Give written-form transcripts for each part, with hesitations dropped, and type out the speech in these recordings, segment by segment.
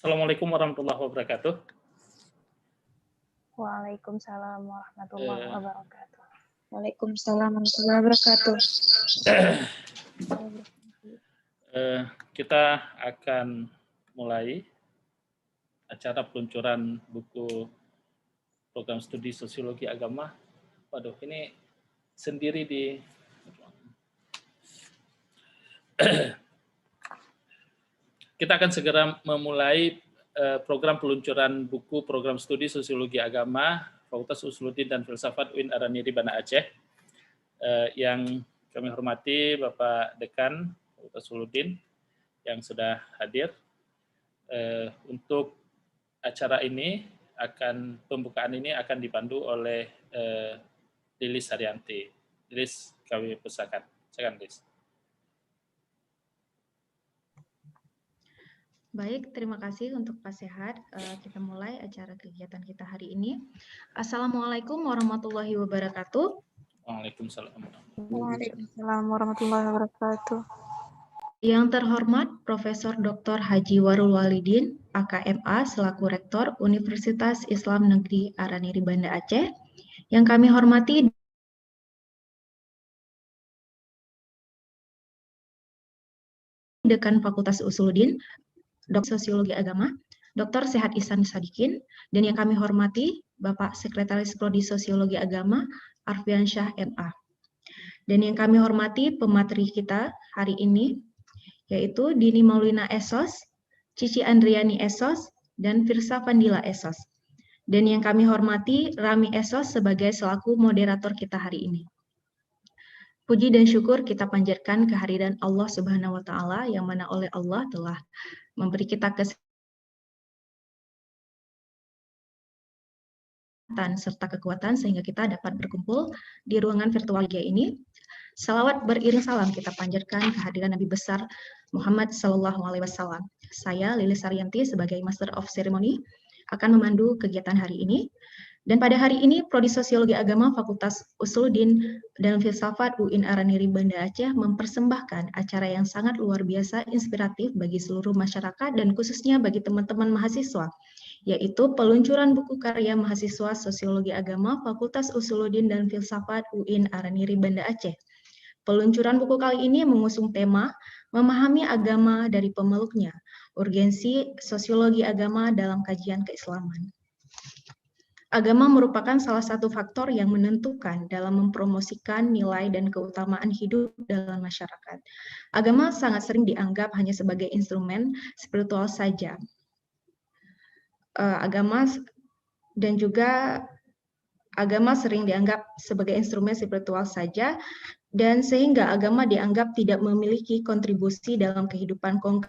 Assalamualaikum warahmatullahi wabarakatuh. Waalaikumsalam warahmatullahi Eh, wabarakatuh. Waalaikumsalam warahmatullahi wabarakatuh. Kita akan mulai acara peluncuran buku program studi sosiologi agama. Waduh, ini sendiri di kita akan segera memulai program peluncuran buku program studi sosiologi agama Fakultas Usuluddin dan Filsafat UIN Araniri Banda Aceh. Yang kami hormati Bapak Dekan Fakultas Usuluddin yang sudah hadir. Untuk acara ini pembukaan ini akan dipandu oleh Lilis Haryanti. Lilis, kami persilakan. Silakan, Lilis. Baik, terima kasih untuk Pak Sehat. Kita mulai acara kegiatan kita hari ini. Assalamualaikum warahmatullahi wabarakatuh. Waalaikumsalam. Waalaikumsalam warahmatullahi wabarakatuh. Yang terhormat Profesor Dr. Haji Warul Walidin, AKMA selaku Rektor Universitas Islam Negeri Araniri Banda Aceh. Yang kami hormati Dekan Fakultas Usuluddin, Dr. Sosiologi Agama, Dr. Sehat Ihsan Sadikin, dan yang kami hormati Bapak Sekretaris Prodi Sosiologi Agama, Arfiansyah MA. Dan yang kami hormati pemateri kita hari ini, yaitu Dini Maulina Esos, Cici Andriani Esos, dan Firsa Fandila Esos. Dan yang kami hormati Rami Esos sebagai selaku moderator kita hari ini. Puji dan syukur kita panjatkan kehadiran Allah Subhanahu wa Ta'ala, yang mana oleh Allah telah memberi kita kesehatan serta kekuatan sehingga kita dapat berkumpul di ruangan virtual ini. Salawat beriring salam kita panjatkan kehadiran Nabi besar Muhammad Sallallahu Alaihi Wasallam. Saya Lilis Haryanti sebagai Master of Ceremony akan memandu kegiatan hari ini. Dan pada hari ini Prodi Sosiologi Agama Fakultas Usuluddin dan Filsafat UIN Araniri Banda Aceh mempersembahkan acara yang sangat luar biasa inspiratif bagi seluruh masyarakat dan khususnya bagi teman-teman mahasiswa, yaitu peluncuran buku karya mahasiswa Sosiologi Agama Fakultas Usuluddin dan Filsafat UIN Araniri Banda Aceh. Peluncuran buku kali ini mengusung tema memahami agama dari pemeluknya, urgensi sosiologi agama dalam kajian keislaman. Agama merupakan salah satu faktor yang menentukan dalam mempromosikan nilai dan keutamaan hidup dalam masyarakat. Agama sangat sering dianggap hanya sebagai instrumen spiritual saja. Agama sering dianggap sebagai instrumen spiritual saja, dan sehingga agama dianggap tidak memiliki kontribusi dalam kehidupan konkret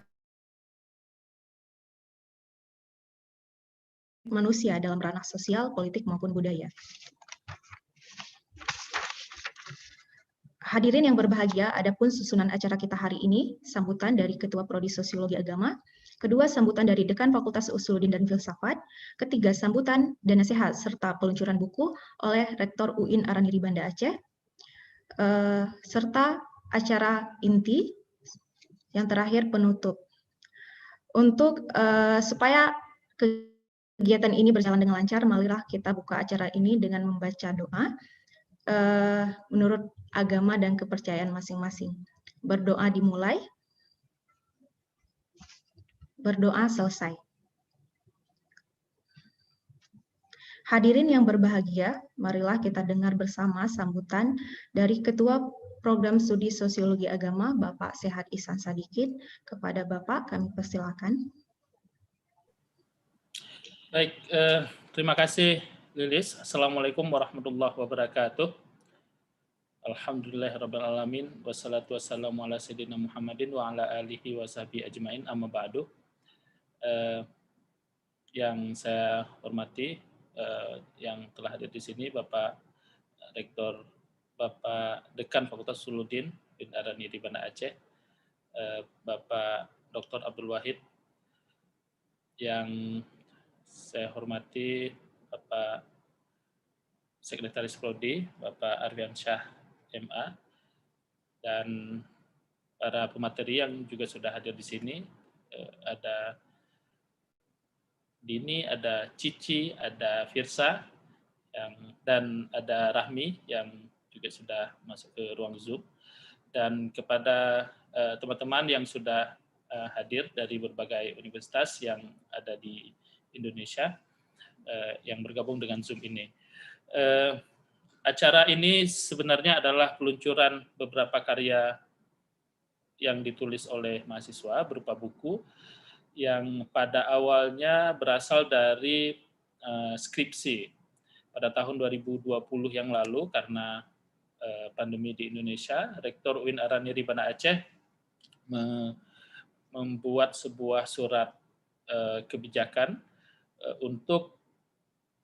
manusia dalam ranah sosial, politik, maupun budaya. Hadirin yang berbahagia, adapun susunan acara kita hari ini, sambutan dari Ketua Prodi Sosiologi Agama, kedua sambutan dari Dekan Fakultas Usuluddin dan Filsafat, ketiga sambutan dan nasihat serta peluncuran buku oleh Rektor UIN Araniri Banda Aceh, serta acara inti, yang terakhir penutup. Untuk supaya kegiatan ini berjalan dengan lancar, marilah kita buka acara ini dengan membaca doa menurut agama dan kepercayaan masing-masing. Berdoa dimulai, berdoa selesai. Hadirin yang berbahagia, marilah kita dengar bersama sambutan dari Ketua Program Studi Sosiologi Agama, Bapak Sehat Ihsan Sadikin. Kepada Bapak, kami persilakan. Baik, terima kasih Lilis. Assalamualaikum warahmatullahi wabarakatuh. Alhamdulillahirrabbilalamin. Wassalatu wassalamu ala sayyidina Muhammadin wa ala alihi wa sahbihi ajmain, amma ba'du. Yang saya hormati, yang telah hadir di sini, Bapak Rektor, Bapak Dekan Fakultas Usuluddin UIN Araniri Banda Aceh, Bapak Dr. Abdul Wahid, yang saya hormati Bapak Sekretaris Prodi, Bapak Arfiansyah MA, dan para pemateri yang juga sudah hadir di sini. Ada Dini, ada Cici, ada Firsa, dan ada Rahmi yang juga sudah masuk ke ruang Zoom. Dan kepada teman-teman yang sudah hadir dari berbagai universitas yang ada di Indonesia yang bergabung dengan Zoom ini. Acara ini sebenarnya adalah peluncuran beberapa karya yang ditulis oleh mahasiswa berupa buku yang pada awalnya berasal dari skripsi pada tahun 2020 yang lalu. Karena pandemi di Indonesia, Rektor UIN Araniri Banda Aceh membuat sebuah surat kebijakan untuk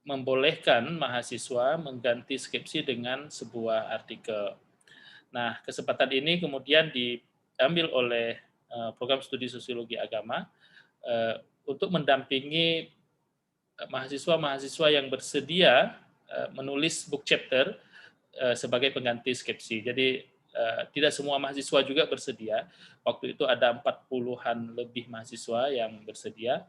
membolehkan mahasiswa mengganti skripsi dengan sebuah artikel. Nah, kesempatan ini kemudian diambil oleh program studi sosiologi agama untuk mendampingi mahasiswa-mahasiswa yang bersedia menulis book chapter sebagai pengganti skripsi. Jadi tidak semua mahasiswa juga bersedia. Waktu itu ada 40-an lebih mahasiswa yang bersedia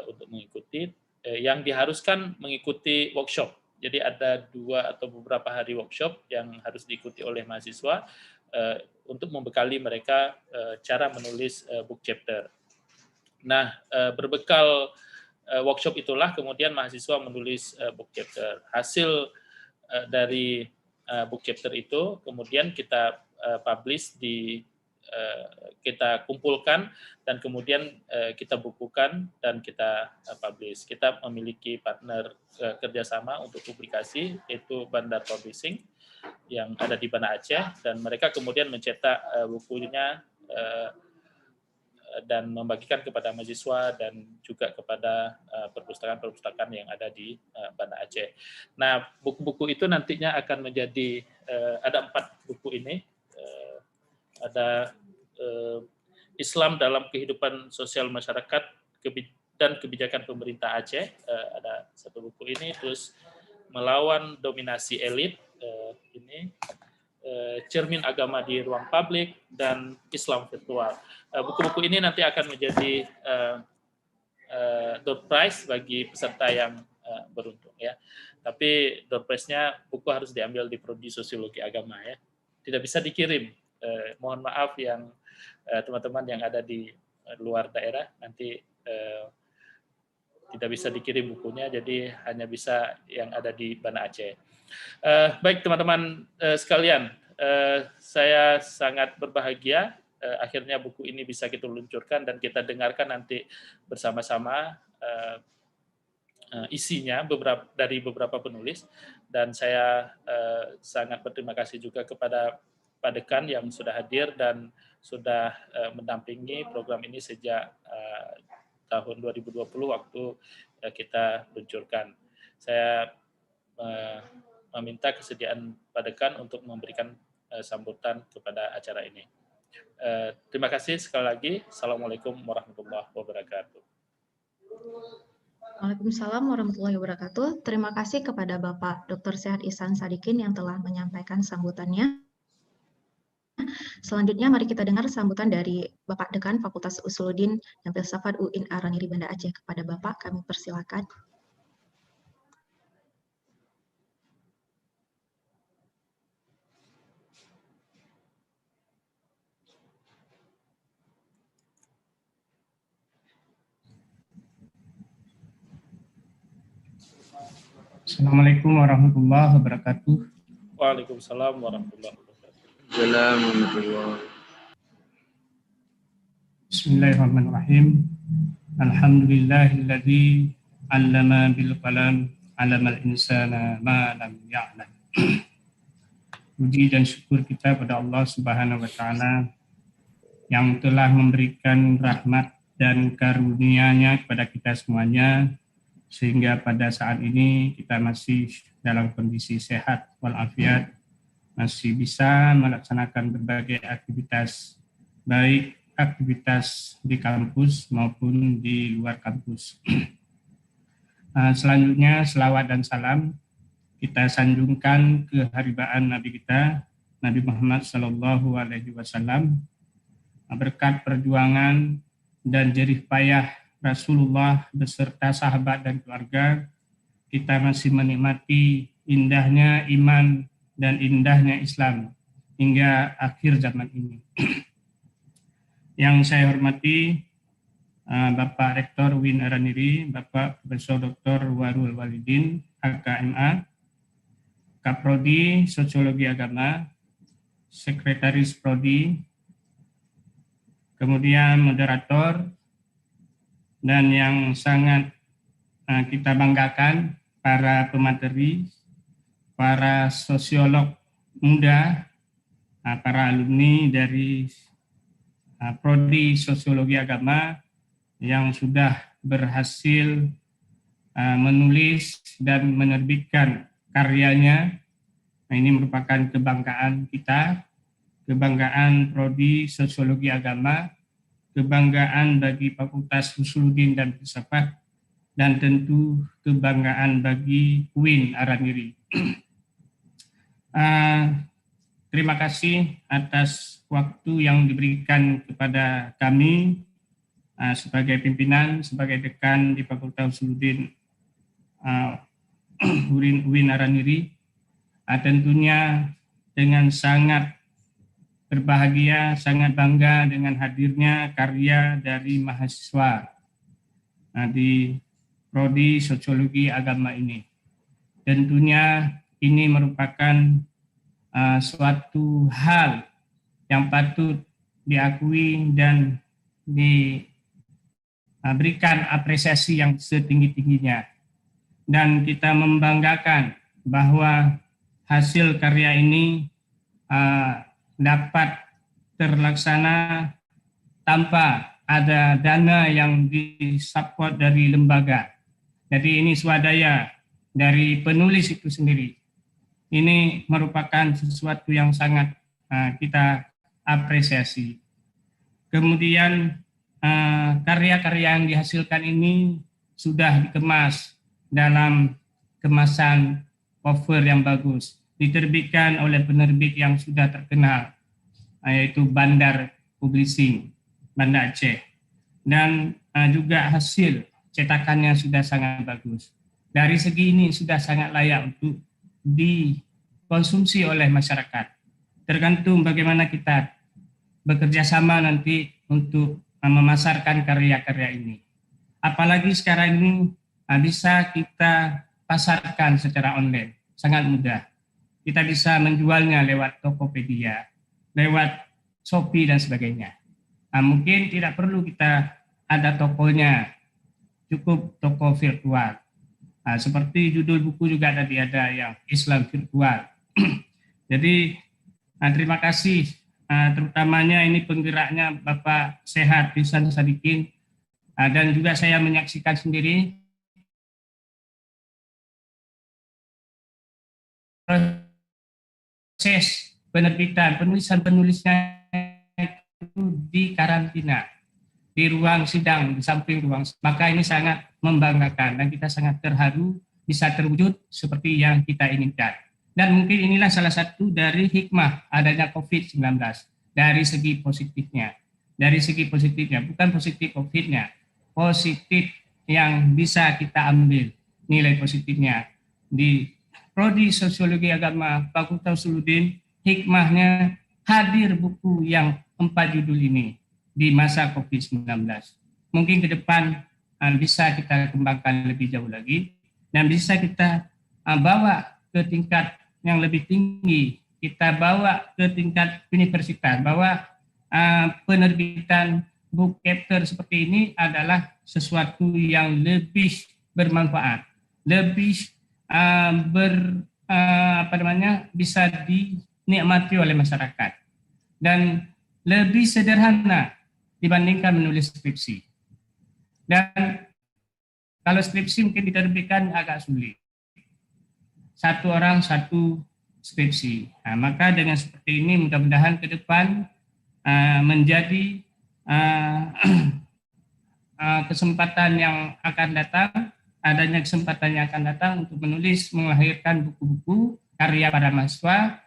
untuk mengikuti, yang diharuskan mengikuti workshop. Jadi ada 2 atau beberapa hari workshop yang harus diikuti oleh mahasiswa untuk membekali mereka cara menulis book chapter. Nah, berbekal workshop itulah kemudian mahasiswa menulis book chapter. Hasil dari book chapter itu kemudian kita publish kita kumpulkan dan kemudian kita bukukan dan kita publish. Kita memiliki partner kerjasama untuk publikasi, yaitu Bandar Publishing yang ada di Banda Aceh, dan mereka kemudian mencetak bukunya dan membagikan kepada mahasiswa dan juga kepada perpustakaan-perpustakaan yang ada di Banda Aceh. Nah, buku-buku itu nantinya akan menjadi, ada 4 buku ini. Ada Islam dalam Kehidupan Sosial Masyarakat dan Kebijakan Pemerintah Aceh, ada 1 buku ini. Terus Melawan Dominasi Elit, ini Cermin Agama di Ruang Publik, dan Islam Virtual. Buku-buku ini nanti akan menjadi door prize bagi peserta yang beruntung, ya. Tapi door prize-nya buku harus diambil di Prodi Sosiologi Agama, ya. Tidak bisa dikirim. Mohon maaf yang teman-teman yang ada di luar daerah, nanti tidak bisa dikirim bukunya, jadi hanya bisa yang ada di Banda Aceh. Baik teman-teman sekalian, saya sangat berbahagia akhirnya buku ini bisa kita luncurkan dan kita dengarkan nanti bersama-sama isinya dari beberapa penulis. Dan saya sangat berterima kasih juga kepada Pak Dekan yang sudah hadir dan sudah mendampingi program ini sejak tahun 2020 waktu kita luncurkan. Saya meminta kesediaan Pak Dekan untuk memberikan sambutan kepada acara ini. Terima kasih sekali lagi. Assalamualaikum warahmatullahi wabarakatuh. Waalaikumsalam warahmatullahi wabarakatuh. Terima kasih kepada Bapak Dr. Sehat Ihsan Sadikin yang telah menyampaikan sambutannya. Selanjutnya mari kita dengar sambutan dari Bapak Dekan Fakultas Usuluddin dan Filsafat UIN Araniri Banda Aceh. Kepada Bapak kami persilakan. Assalamualaikum warahmatullahi wabarakatuh. Waalaikumsalam warahmatullahi wabarakatuh. Assalamualaikum. Bismillahirrahmanirrahim. Alhamdulillahilladzi 'allama bil qalam 'allamal insana ma lam ya'lam. Puji dan syukur kita pada Allah Subhanahu wa taala yang telah memberikan rahmat dan karunia-Nya kepada kita semuanya, sehingga pada saat ini kita masih dalam kondisi sehat walafiat, masih bisa melaksanakan berbagai aktivitas, baik aktivitas di kampus maupun di luar kampus. Selanjutnya selawat dan salam kita sanjungkan keharibaan Nabi kita, Nabi Muhammad SAW, berkat perjuangan dan jerih payah Rasulullah beserta sahabat dan keluarga, kita masih menikmati indahnya iman dan indahnya Islam hingga akhir zaman ini. Yang saya hormati Bapak Rektor UIN Araniri, Bapak Profesor Dr. Warul Walidin, HKMA, Kaprodi Sosiologi Agama, Sekretaris Prodi, kemudian moderator, dan yang sangat kita banggakan para pemateri, para sosiolog muda, para alumni dari Prodi Sosiologi Agama yang sudah berhasil menulis dan menerbitkan karyanya. Nah, ini merupakan kebanggaan kita, kebanggaan Prodi Sosiologi Agama, kebanggaan bagi Fakultas Usuluddin dan Filsafat, dan tentu kebanggaan bagi UIN Araniri. Terima kasih atas waktu yang diberikan kepada kami sebagai pimpinan, sebagai dekan di Fakultas Usuluddin UIN Araniri. Tentunya dengan sangat berbahagia, sangat bangga dengan hadirnya karya dari mahasiswa di Prodi Sosiologi Agama ini. Tentunya ini merupakan suatu hal yang patut diakui dan diberikan apresiasi yang setinggi-tingginya. Dan kita membanggakan bahwa hasil karya ini dapat terlaksana tanpa ada dana yang disupport dari lembaga. Jadi ini swadaya dari penulis itu sendiri. Ini merupakan sesuatu yang sangat kita apresiasi. Kemudian karya-karya yang dihasilkan ini sudah dikemas dalam kemasan cover yang bagus, diterbitkan oleh penerbit yang sudah terkenal, yaitu Bandar Publishing, Banda Aceh. Dan juga hasil cetakannya sudah sangat bagus. Dari segi ini sudah sangat layak untuk dikonsumsi oleh masyarakat. Tergantung bagaimana kita bekerja sama nanti untuk memasarkan karya-karya ini. Apalagi sekarang ini bisa kita pasarkan secara online, sangat mudah. Kita bisa menjualnya lewat Tokopedia, lewat Shopee dan sebagainya. Mungkin tidak perlu kita ada tokonya, cukup toko virtual. Seperti judul buku juga tadi ada yang Islam virtual. Jadi terima kasih, terutamanya ini penggeraknya Bapak Sehat Ihsan Sadikin, dan juga saya menyaksikan sendiri proses penerbitan, penulisan-penulisnya itu di karantina, di ruang sidang, di samping ruang. Maka ini sangat membanggakan dan kita sangat terharu bisa terwujud seperti yang kita inginkan. Dan mungkin inilah salah satu dari hikmah adanya COVID-19 dari segi positifnya. Dari segi positifnya, bukan positif COVID-nya, positif yang bisa kita ambil nilai positifnya. Di Prodi Sosiologi Agama Fakultas Usuluddin, hikmahnya hadir buku yang 4 judul ini di masa COVID-19. Mungkin ke depan bisa kita kembangkan lebih jauh lagi dan bisa kita bawa ke tingkat yang lebih tinggi, kita bawa ke tingkat universitas, bahwa penerbitan book chapter seperti ini adalah sesuatu yang lebih bermanfaat, lebih bisa dinikmati oleh masyarakat dan lebih sederhana dibandingkan menulis skripsi. Dan kalau skripsi mungkin diterbitkan agak sulit. Satu orang satu skripsi. Maka dengan seperti ini mudah-mudahan ke depan menjadi kesempatan yang akan datang, adanya kesempatan yang akan datang untuk menulis, melahirkan buku-buku karya para mahasiswa,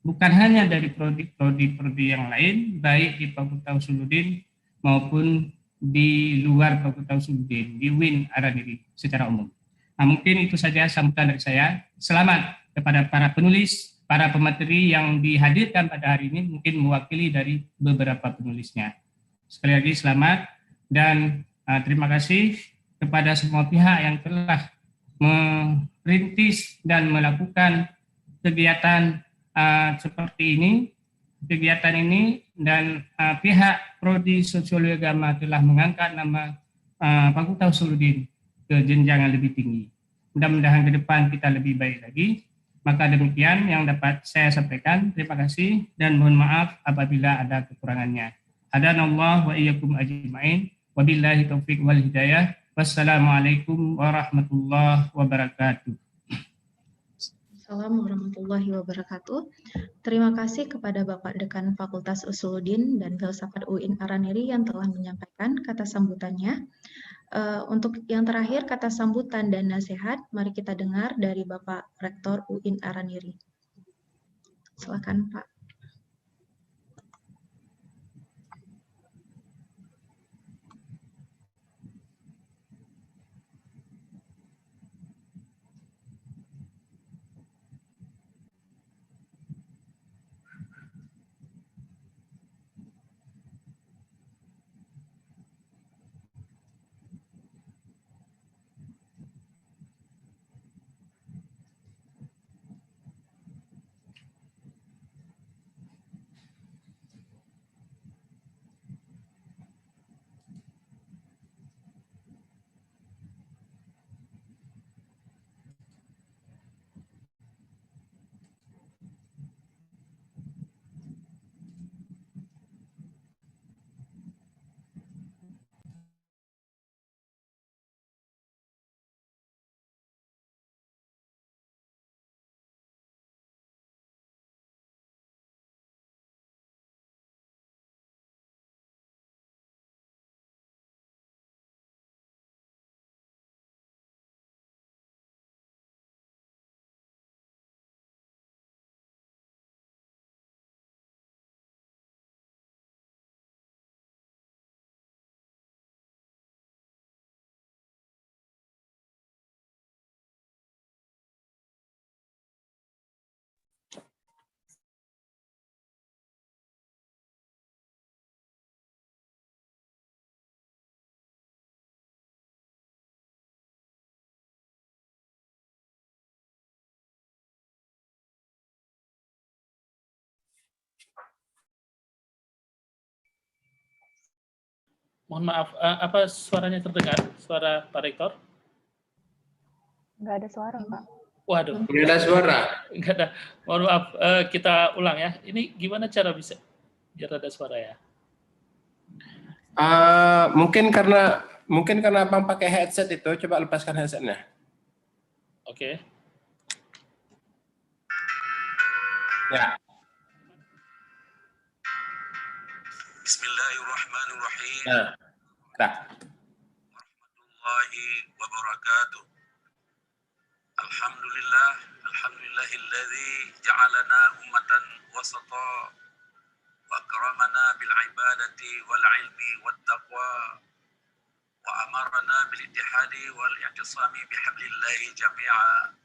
bukan hanya dari prodi yang lain, baik di Fakultas Usuluddin maupun di luar Fakultas Usuluddin, di UIN Araniri secara umum. Nah, mungkin itu saja sambutan dari saya. Selamat kepada para penulis, para pemateri yang dihadirkan pada hari ini, mungkin mewakili dari beberapa penulisnya. Sekali lagi selamat dan terima kasih kepada semua pihak yang telah merintis dan melakukan kegiatan seperti ini. Kegiatan ini dan pihak Prodi Sosiologi Agama telah mengangkat nama Fakultas Usuluddin ke jenjang yang lebih tinggi. Mudah-mudahan ke depan kita lebih baik lagi. Maka demikian yang dapat saya sampaikan. Terima kasih dan mohon maaf apabila ada kekurangannya. Hadanallah wa iyyakum ajma'in. Wabillahi taufiq wal hidayah. Wassalamualaikum warahmatullahi wabarakatuh. Assalamualaikum warahmatullahi wabarakatuh. Terima kasih kepada Bapak Dekan Fakultas Usuluddin dan Filsafat UIN Araniri yang telah menyampaikan kata sambutannya. Untuk yang terakhir, kata sambutan dan nasihat, mari kita dengar dari Bapak Rektor UIN Araniri. Silakan, Pak. Mohon maaf, apa suaranya terdengar? Suara Pak Rektor? Nggak ada suara, Pak. Waduh. Tidak ada suara. Nggak ada. Mohon maaf, kita ulang ya. Ini gimana cara bisa biar ada suara ya? Mungkin karena Abang pakai headset itu, coba lepaskan headsetnya. Oke. Ya. Bismillahirrahmanirrahim. Nah. Warahmatullahi wabarakatuh. Alhamdulillahilladzi ja'alana ummatan wasata wa akramana bil ibadati wal ilmi wat taqwa wa amarna bil ittihadi wal i'tisami bihablillahi jami'a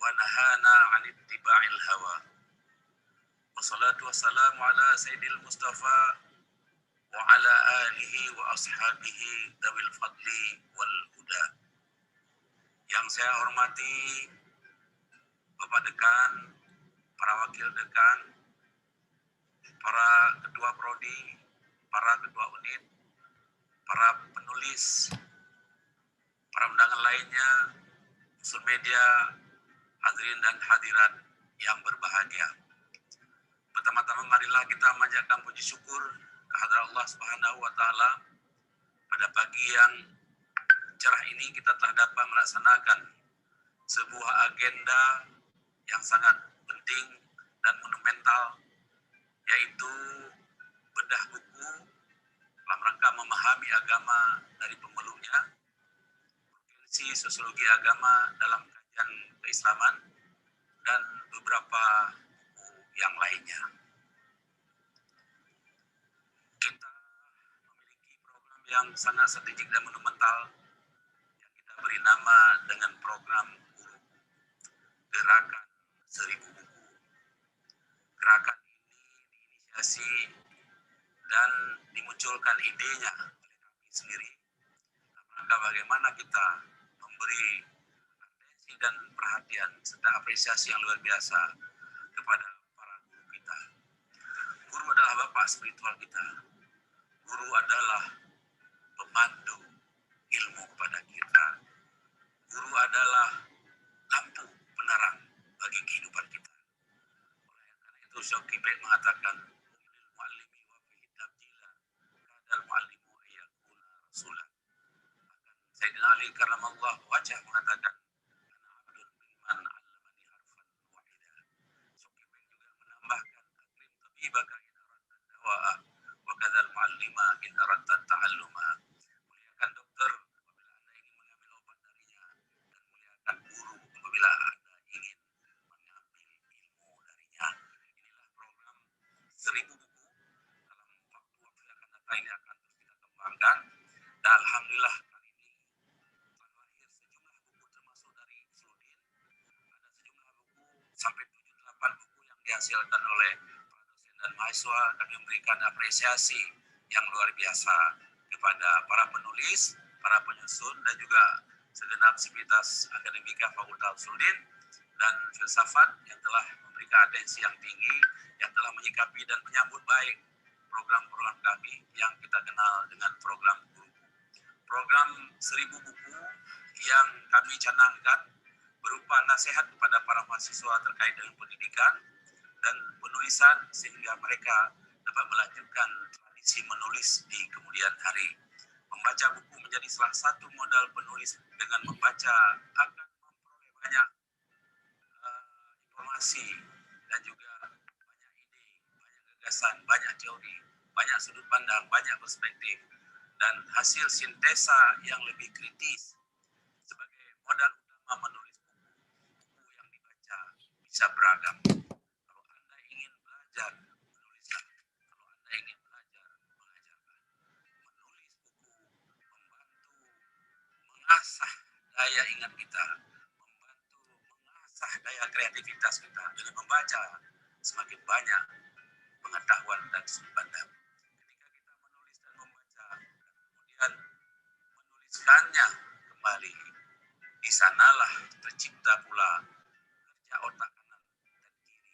wa nahana 'an ittiba'il hawa. Wassalatu wassalamu ala sayyidil Mustafa wa ala alihi wa ashabihi dawil fadli wal huda. Yang saya hormati Bapak Dekan, para wakil dekan, para ketua prodi, para ketua unit, para penulis, para undangan lainnya, unsur media, hadirin dan hadirat yang berbahagia. Pertama-tama marilah kita memanjatkan puji syukur kehadirat Allah Subhanahu wa taala. Pada pagi yang cerah ini kita telah dapat melaksanakan sebuah agenda yang sangat penting dan monumental, yaitu bedah buku dalam rangka memahami agama dari pemeluknya, kompetensi sosiologi agama dalam kajian keislaman, dan beberapa buku yang lainnya. Kita memiliki program yang sangat strategik dan monumental yang kita beri nama dengan program Guru Gerakan 1000 Buku. Gerakan ini diinisiasi dan dimunculkan idenya oleh kami sendiri. Maka bagaimana kita memberi atensi dan perhatian serta apresiasi yang luar biasa kepada para guru kita. Guru adalah bapak spiritual kita. Guru adalah pemandu ilmu kepada kita. Guru adalah lampu penerang bagi kehidupan kita. Oleh karena itu Syekh Baik mengatakan mu'allimi wa fihi tabjila kadal mu'allimu ayyakuna rasulah. Sayyidina Ali karramallahu wajah mengatakan ana abdun mimman 'allamani harfan wahida. Syekh Baik juga menambahkan akrim tabibaka in aradta dawaa wa kadzal mu'allima in aradta ta'alluma. Muliakan dokter apabila Anda ingin mengambil obat darinya, dan muliakan guru apabila Anda ingin mengambil ilmu darinya. Inilah program 1000 buku. Dalam waktu yang akan datang ini akan terus kita kembangkan, dan alhamdulillah kali ini telah lahir sejumlah buku termasuk dari Suludin. Ada sejumlah buku sampai 7-8 buku yang dihasilkan oleh para dosen dan mahasiswa. Kami memberikan apresiasi yang luar biasa kepada para penulis, para penyusun, dan juga segenap sivitas akademika Fakultas Suludin dan filsafat yang telah memberikan atensi yang tinggi, yang telah menyikapi dan menyambut baik program-program kami yang kita kenal dengan program guru. Program 1000 buku yang kami canangkan berupa nasihat kepada para mahasiswa terkait dengan pendidikan dan penulisan sehingga mereka dapat melanjutkan tradisi menulis di kemudian hari. Membaca buku menjadi salah satu modal penulis. Dengan membaca akan memperoleh banyak informasi dan juga banyak ide, banyak gagasan, banyak teori, banyak sudut pandang, banyak perspektif, dan hasil sintesa yang lebih kritis sebagai modal utama menulis buku. Buku yang dibaca bisa beragam. Kalau Anda ingin belajar, menulislah. Kalau Anda ingin belajar, mengajarkan. Menulis buku membantu mengasah daya ingat kita, membantu mengasah daya kreativitas kita. Dengan membaca, semakin banyak pengetahuan dan sudut pandang. Ketika kita menulis dan membaca, dan kemudian menuliskannya kembali, di sanalah tercipta pula kerja otak kanan dan kiri.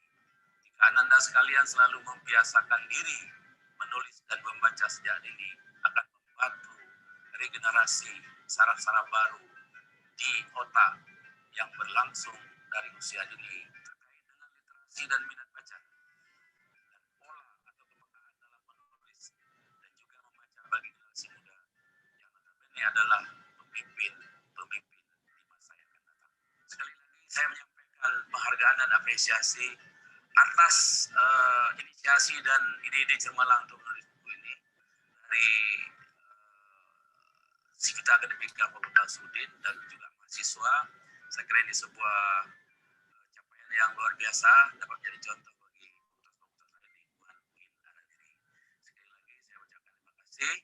Jika Anda sekalian selalu membiasakan diri menulis dan membaca sejak dini, akan membantu regenerasi saraf-saraf baru di otak yang berlangsung dari usia dini terkait dengan literasi dan minat baca, dan pola atau kepekaan dalam menulis dan juga membaca bagi generasi muda yang notabene adalah pemimpin di masa yang akan datang. Sekali lagi saya menyampaikan penghargaan dan apresiasi atas inisiasi dan ide-ide cemerlang untuk menulis buku ini dari Sivitas Akademika Fakultas Suludin dan juga mahasiswa. Saya kira ini sebuah capaian yang luar biasa, dapat menjadi contoh bagi fakultas-fakultas ada di lingkungan UIN Araniri. Sekali lagi saya ucapkan terima kasih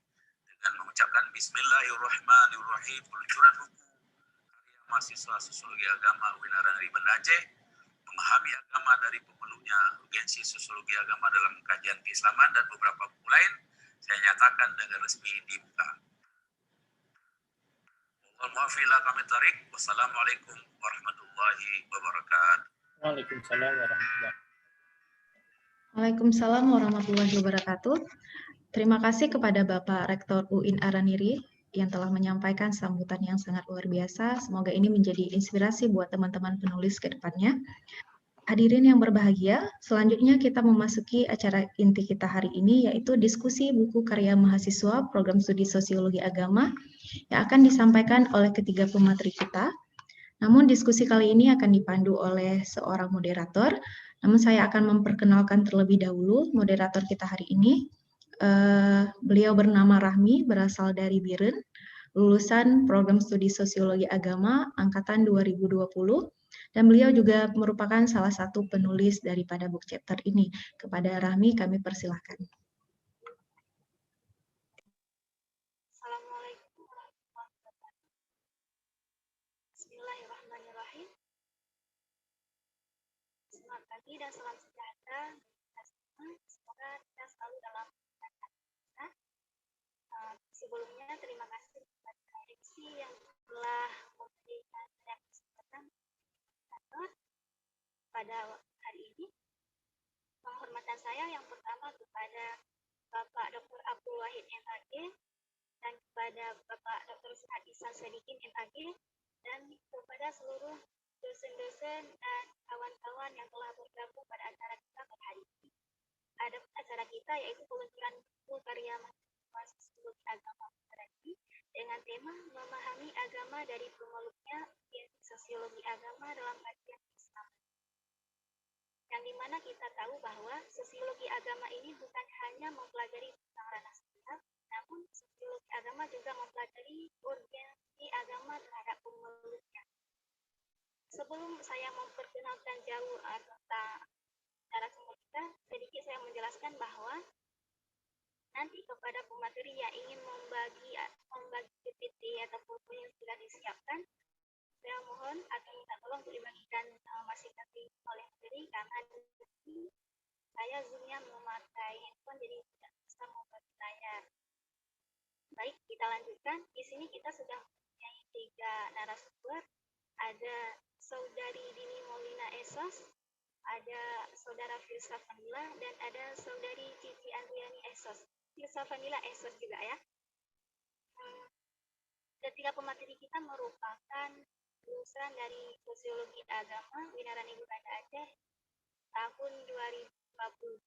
dengan mengucapkan Bismillahirrahmanirrahim. Peluncuran buku karya mahasiswa Sosiologi Agama UIN Araniri Banda Aceh, memahami agama dari pemeluknya, urgensi sosiologi agama dalam kajian keislaman, dan beberapa buku lain, saya nyatakan dengan resmi dibuka. Wassalamualaikum warahmatullahi wabarakatuh. Waalaikumsalam warahmatullahi wabarakatuh. Waalaikumsalam warahmatullahi wabarakatuh. Terima kasih kepada Bapak Rektor UIN Araniri yang telah menyampaikan sambutan yang sangat luar biasa. Semoga ini menjadi inspirasi buat teman-teman penulis ke depannya. Hadirin yang berbahagia, selanjutnya kita memasuki acara inti kita hari ini, yaitu diskusi buku karya mahasiswa Program Studi Sosiologi Agama yang akan disampaikan oleh ketiga pemateri kita. Namun diskusi kali ini akan dipandu oleh seorang moderator, namun saya akan memperkenalkan terlebih dahulu moderator kita hari ini. Beliau bernama Rahmi, berasal dari Biren, lulusan Program Studi Sosiologi Agama Angkatan 2020, dan beliau juga merupakan salah satu penulis daripada book chapter ini. Kepada Rahmi kami persilahkan. pagi dan salam sejahtera bagi kita semua. Semoga kita selalu dalam keadaan kita. Sebelumnya terima kasih kepada MC yang telah memberikan saya kesempatan pada hari ini. Penghormatan saya yang pertama kepada Bapak Dr. Abdul Wahid MAG dan kepada Bapak Dr. Suhad Ihsan Sadikin MAG dan kepada seluruh dosen-dosen dan kawan-kawan yang telah bergabung pada acara kita pada hari ini. Ada acara kita yaitu peluncuran buku karya mahasiswa Sosiologi Agama ini dengan tema memahami agama dari pemeluknya, yaitu sosiologi agama dalam kajian Islam. Yang dimana kita tahu bahwa sosiologi agama ini bukan hanya mempelajari tentang ranah sosial, namun sosiologi agama juga mempelajari urgensi agama terhadap pemeluknya. Sebelum saya memperkenalkan jauh tentang narasumber kita, sedikit saya menjelaskan bahwa nanti kepada pemateri yang ingin membagi PPT atau PowerPoint yang sudah disiapkan, saya mohon atau minta tolong untuk dibagikan masing-masing oleh materi karena saya zoomnya memakai handphone jadi tidak bisa membagi layar. Baik, kita lanjutkan. Di sini kita sudah mempunyai 3 narasumber. Ada Saudari Dini Maulina Esos, ada Saudara Filsa Vanila, dan ada Saudari Cici Andriani Esos. Filsa Vanila Esos juga ya. Ketiga pemateri kita merupakan lulusan dari Sosiologi Agama Winarani Banda Aceh tahun 2020.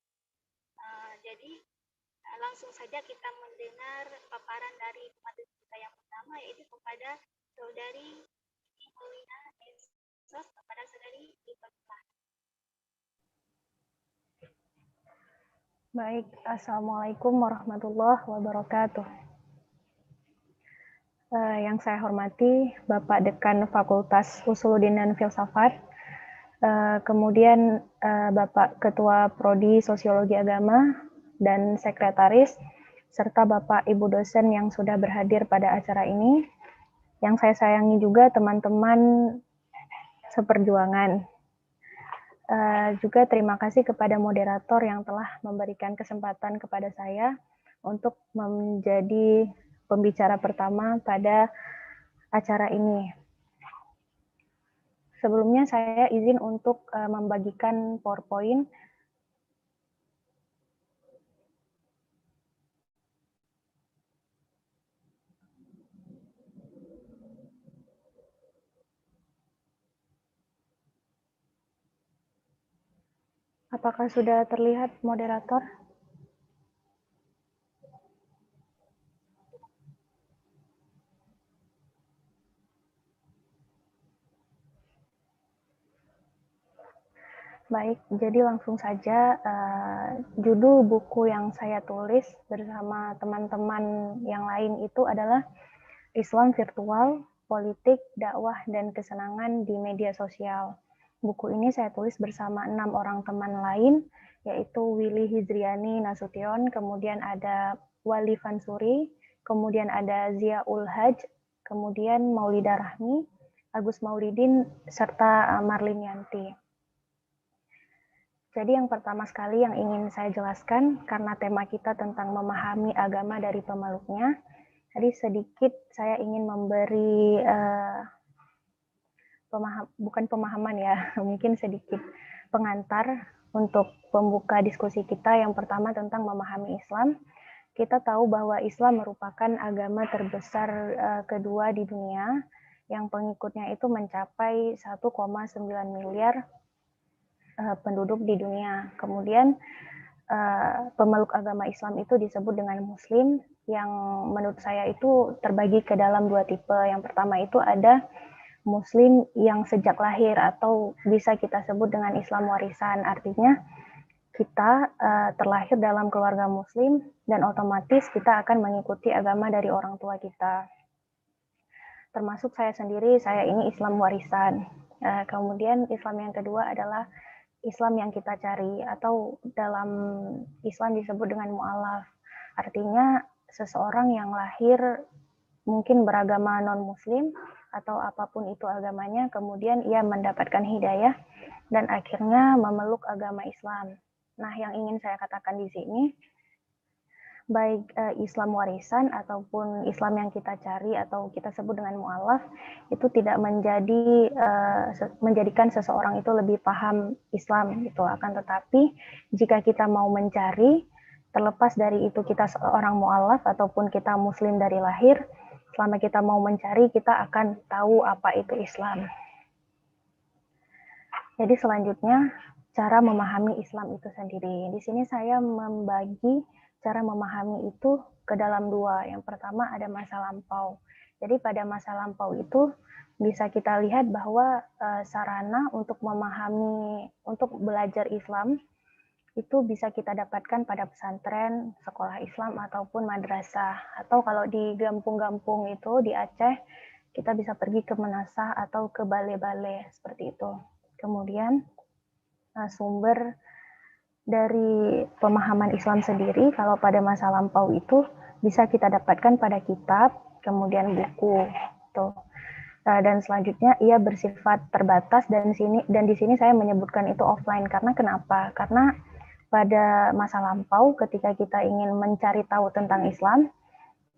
Jadi langsung saja kita mendengar paparan dari pemateri kita yang pertama, yaitu kepada Saudari Dini Maulina Esos, kepada Saudari Dipersilakan. Baik, Assalamualaikum warahmatullahi wabarakatuh. Yang saya hormati Bapak Dekan Fakultas Usuluddin dan Filsafat, kemudian Bapak Ketua Prodi Sosiologi Agama dan Sekretaris, serta Bapak Ibu dosen yang sudah berhadir pada acara ini. Yang saya sayangi juga teman-teman seperjuangan. Juga terima kasih kepada moderator yang telah memberikan kesempatan kepada saya untuk menjadi pembicara pertama pada acara ini. Sebelumnya saya izin untuk membagikan PowerPoint. Apakah sudah terlihat moderator? Baik, jadi langsung saja judul buku yang saya tulis bersama teman-teman yang lain itu adalah Islam Virtual, Politik, Dakwah, dan Kesenangan di Media Sosial. Buku ini saya tulis bersama 6 orang teman lain, yaitu Willy Hizriani Nasution, kemudian ada Wali Fansuri, kemudian ada Zia Ulhaj, kemudian Maulida Rahmi, Agus Maulidin, serta Marlin Yanti. Jadi yang pertama sekali yang ingin saya jelaskan, karena tema kita tentang memahami agama dari pemeluknya, jadi sedikit saya ingin memberi bukan pemahaman ya, mungkin sedikit pengantar untuk pembuka diskusi kita. Yang pertama tentang memahami Islam. Kita tahu bahwa Islam merupakan agama terbesar kedua di dunia, yang pengikutnya itu mencapai 1,9 miliar penduduk di dunia. Kemudian pemeluk agama Islam itu disebut dengan Muslim, yang menurut saya itu terbagi ke dalam 2 tipe. Yang pertama itu ada Muslim yang sejak lahir, atau bisa kita sebut dengan Islam warisan. Artinya kita terlahir dalam keluarga Muslim dan otomatis kita akan mengikuti agama dari orang tua kita. Termasuk saya sendiri, saya ini Islam warisan. Kemudian Islam yang kedua adalah Islam yang kita cari, atau dalam Islam disebut dengan mu'alaf. Artinya seseorang yang lahir mungkin beragama non-muslim, atau apapun itu agamanya, kemudian ia mendapatkan hidayah dan akhirnya memeluk agama Islam. Nah, yang ingin saya katakan di sini, baik Islam warisan ataupun Islam yang kita cari atau kita sebut dengan mu'alaf, itu tidak menjadikan seseorang itu lebih paham Islam gitu. Akan tetapi jika kita mau mencari, terlepas dari itu kita seorang mu'alaf ataupun kita muslim dari lahir, selama kita mau mencari, kita akan tahu apa itu Islam. Jadi selanjutnya cara memahami Islam itu sendiri. Di sini saya membagi cara memahami itu ke dalam dua. Yang pertama ada masa lampau. Jadi pada masa lampau itu bisa kita lihat bahwa sarana untuk memahami, untuk belajar Islam itu bisa kita dapatkan pada pesantren, sekolah Islam ataupun madrasah. Atau kalau di kampung-kampung itu di Aceh, kita bisa pergi ke Menasah atau ke balai-balai seperti itu. Kemudian sumber dari pemahaman Islam sendiri, kalau pada masa lampau itu bisa kita dapatkan pada kitab, kemudian buku, tuh. Dan selanjutnya ia bersifat terbatas dan di sini saya menyebutkan itu offline karena kenapa? Karena pada masa lampau ketika kita ingin mencari tahu tentang Islam,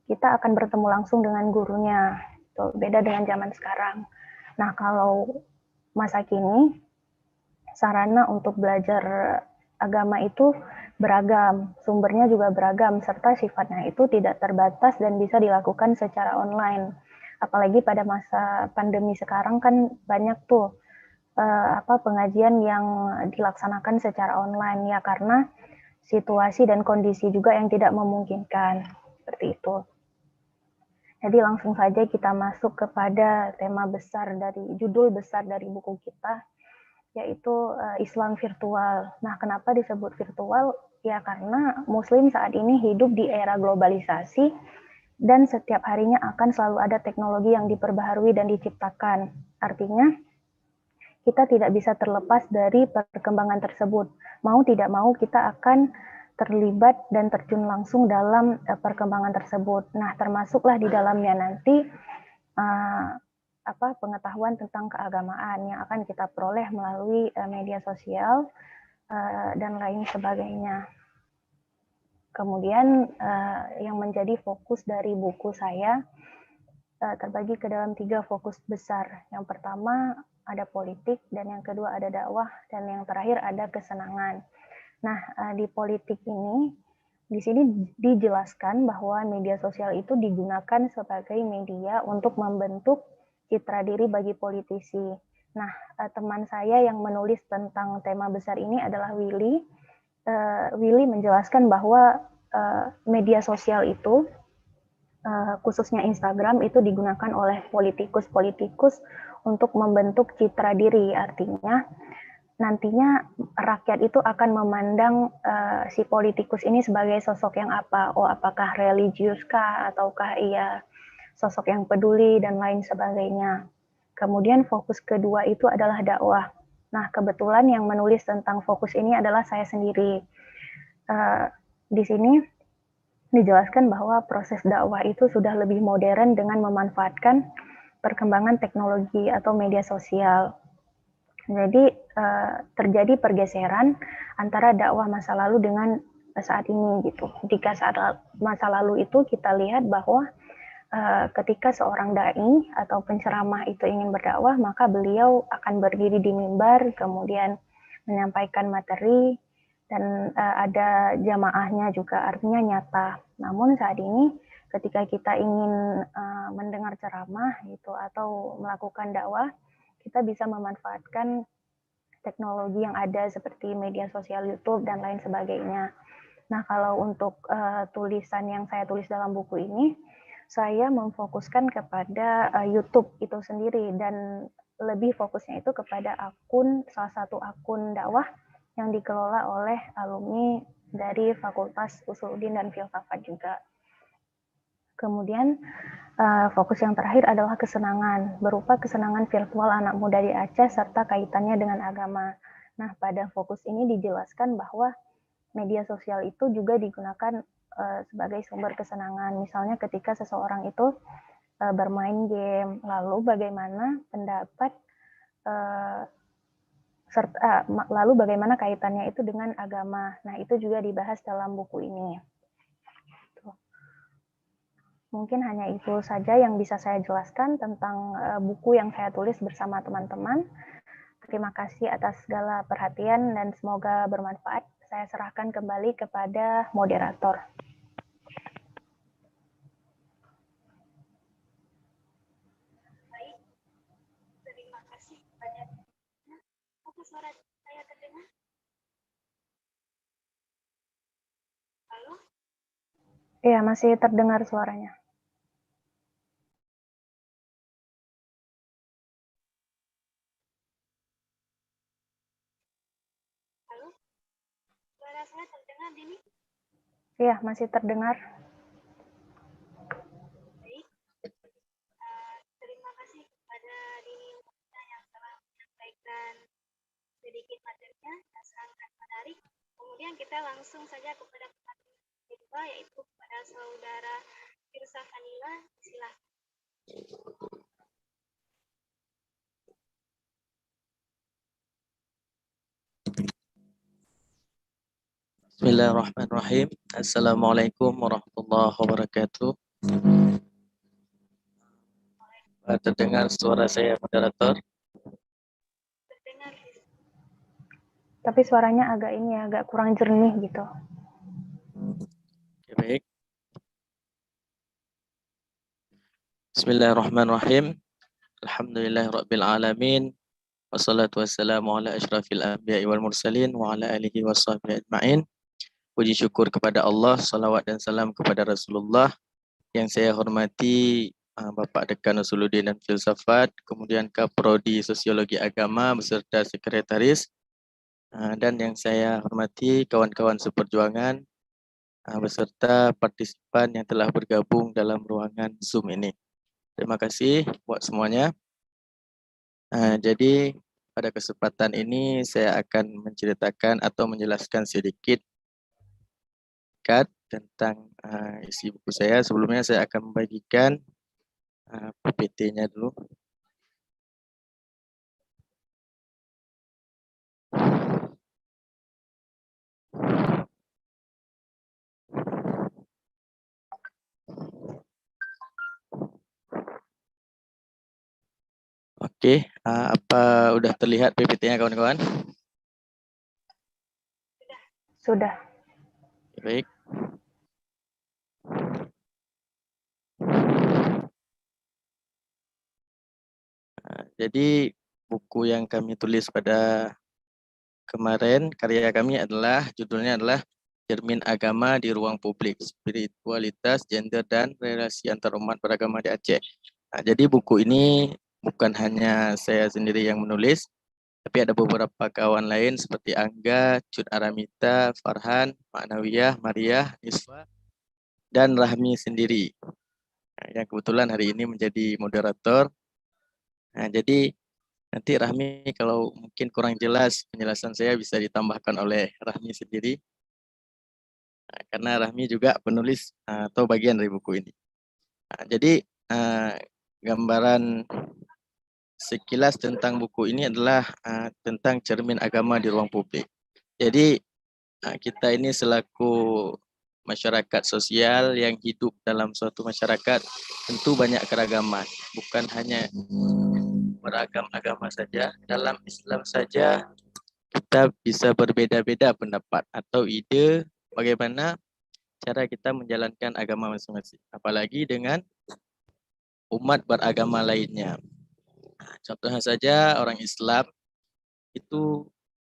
kita akan bertemu langsung dengan gurunya, tuh. Beda dengan zaman sekarang. Nah, kalau masa kini sarana untuk belajar agama itu beragam, sumbernya juga beragam, serta sifatnya itu tidak terbatas dan bisa dilakukan secara online. Apalagi pada masa pandemi sekarang kan banyak tuh pengajian yang dilaksanakan secara online ya karena situasi dan kondisi juga yang tidak memungkinkan seperti itu. Jadi langsung saja kita masuk kepada tema besar dari judul besar dari buku kita, yaitu Islam virtual. Nah, kenapa disebut virtual? Ya karena Muslim saat ini hidup di era globalisasi dan setiap harinya akan selalu ada teknologi yang diperbaharui dan diciptakan. Artinya, kita tidak bisa terlepas dari perkembangan tersebut. Mau tidak mau kita akan terlibat dan terjun langsung dalam perkembangan tersebut. Nah, termasuklah di dalamnya nanti pengetahuan tentang keagamaan yang akan kita peroleh melalui media sosial dan lain sebagainya. Kemudian yang menjadi fokus dari buku saya terbagi ke dalam 3 fokus besar. Yang pertama ada politik, dan yang kedua ada dakwah, dan yang terakhir ada kesenangan. Nah, di politik ini, di sini dijelaskan bahwa media sosial itu digunakan sebagai media untuk membentuk citra diri bagi politisi. Nah, teman saya yang menulis tentang tema besar ini adalah Willy. Willy menjelaskan bahwa media sosial itu, khususnya Instagram, itu digunakan oleh politikus-politikus untuk membentuk citra diri. Artinya, nantinya rakyat itu akan memandang si politikus ini sebagai sosok yang apa? Oh, apakah religius kah? Ataukah ia sosok yang peduli dan lain sebagainya. Kemudian fokus kedua itu adalah dakwah. Nah, kebetulan yang menulis tentang fokus ini adalah saya sendiri. Di sini dijelaskan bahwa proses dakwah itu sudah lebih modern dengan memanfaatkan perkembangan teknologi atau media sosial. Jadi terjadi pergeseran antara dakwah masa lalu dengan saat ini gitu. Ketika saat masa lalu itu kita lihat bahwa ketika seorang dai atau penceramah itu ingin berdakwah, maka beliau akan berdiri di mimbar, kemudian menyampaikan materi, dan ada jamaahnya juga, artinya nyata. Namun saat ini ketika kita ingin mendengar ceramah gitu atau melakukan dakwah, kita bisa memanfaatkan teknologi yang ada seperti media sosial YouTube dan lain sebagainya. Nah, kalau untuk tulisan yang saya tulis dalam buku ini, saya memfokuskan kepada YouTube itu sendiri, dan lebih fokusnya itu kepada salah satu akun dakwah yang dikelola oleh alumni dari Fakultas Usuluddin dan Filsafat juga. Kemudian fokus yang terakhir adalah kesenangan, berupa kesenangan virtual anak muda di Aceh serta kaitannya dengan agama. Nah, pada fokus ini dijelaskan bahwa media sosial itu juga digunakan sebagai sumber kesenangan. Misalnya ketika seseorang itu bermain game. Lalu bagaimana pendapat lalu bagaimana kaitannya itu dengan agama. Nah, itu juga dibahas dalam buku ini. Mungkin hanya itu saja yang bisa saya jelaskan tentang buku yang saya tulis bersama teman-teman. Terima kasih atas segala perhatian dan semoga bermanfaat. Saya serahkan kembali kepada moderator. Baik, terima kasih kepada. Apa suara saya terdengar? Halo? Iya, masih terdengar suaranya. Halo? Suara saya terdengar, Dini? Iya, masih terdengar. Baik. Terima kasih kepada Dini yang telah menyampaikan sedikit materinya yang sangat menarik. Kemudian kita langsung saja kepada pertanyaan kedua, yaitu kepada saudara Firsa Fanila. Silakan. Bismillahirrahmanirrahim. Assalamualaikum warahmatullahi wabarakatuh. Terdengar suara saya, moderator? Terdengar. Tapi suaranya agak kurang jernih gitu. Oke, baik. Bismillahirrahmanirrahim. Alhamdulillahirabbil alamin. Wassalatu wassalamu ala asyrafil anbiya'i wal mursalin wa ala alihi washabbihi ajma'in. Puji syukur kepada Allah, salawat dan salam kepada Rasulullah. Yang saya hormati Bapak Dekan Usuluddin dan Filsafat, kemudian Kaprodi Sosiologi Agama beserta Sekretaris, dan yang saya hormati kawan-kawan seperjuangan beserta partisipan yang telah bergabung dalam ruangan Zoom ini. Terima kasih buat semuanya. Jadi pada kesempatan ini saya akan menceritakan atau menjelaskan sedikit tentang isi buku saya. Sebelumnya saya akan membagikan PPT-nya dulu. Oke, apa udah terlihat PPT-nya kawan-kawan? Sudah. Baik. Jadi buku yang kami tulis pada kemarin, karya kami judulnya adalah Cermin Agama di Ruang Publik, Spiritualitas, Gender, dan Relasi Antarumat Beragama di Aceh. Jadi buku ini bukan hanya saya sendiri yang menulis, tapi ada beberapa kawan lain seperti Angga, Cut Aramita, Farhan, Maknawiyah, Maria, Niswa, dan Rahmi sendiri. Yang kebetulan hari ini menjadi moderator. Jadi nanti Rahmi kalau mungkin kurang jelas penjelasan saya bisa ditambahkan oleh Rahmi sendiri. Karena Rahmi juga penulis atau bagian dari buku ini. Jadi gambaran sekilas tentang buku ini adalah tentang cermin agama di ruang publik. Jadi kita ini selaku masyarakat sosial yang hidup dalam suatu masyarakat tentu banyak keragaman, bukan hanya beragam agama saja. Dalam Islam saja kita bisa berbeda-beda pendapat atau ide bagaimana cara kita menjalankan agama masing-masing, apalagi dengan umat beragama lainnya. Contohnya saja orang Islam itu,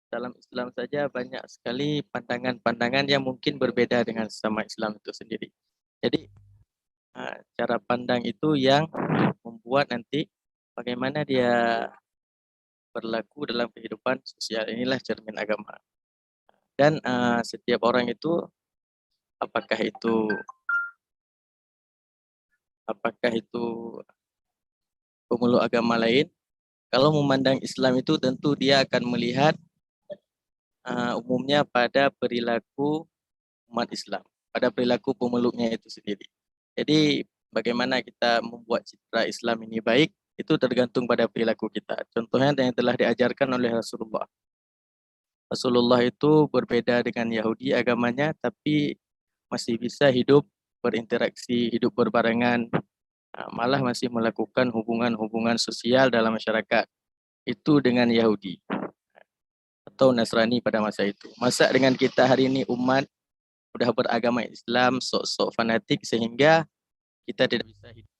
dalam Islam saja banyak sekali pandangan-pandangan yang mungkin berbeda dengan sesama Islam itu sendiri. Jadi cara pandang itu yang membuat nanti bagaimana dia berlaku dalam kehidupan sosial, inilah cermin agama. Dan setiap orang itu apakah itu pemeluk agama lain, kalau memandang Islam itu tentu dia akan melihat umumnya pada perilaku umat Islam, pada perilaku pemeluknya itu sendiri. Jadi bagaimana kita membuat citra Islam ini baik, itu tergantung pada perilaku kita. Contohnya yang telah diajarkan oleh Rasulullah. Rasulullah itu berbeda dengan Yahudi agamanya, tapi masih bisa hidup berinteraksi, hidup berbarengan, malah masih melakukan hubungan-hubungan sosial dalam masyarakat. Itu dengan Yahudi atau Nasrani pada masa itu. Masa dengan kita hari ini umat sudah beragama Islam, sok-sok fanatik, sehingga kita tidak bisa hidup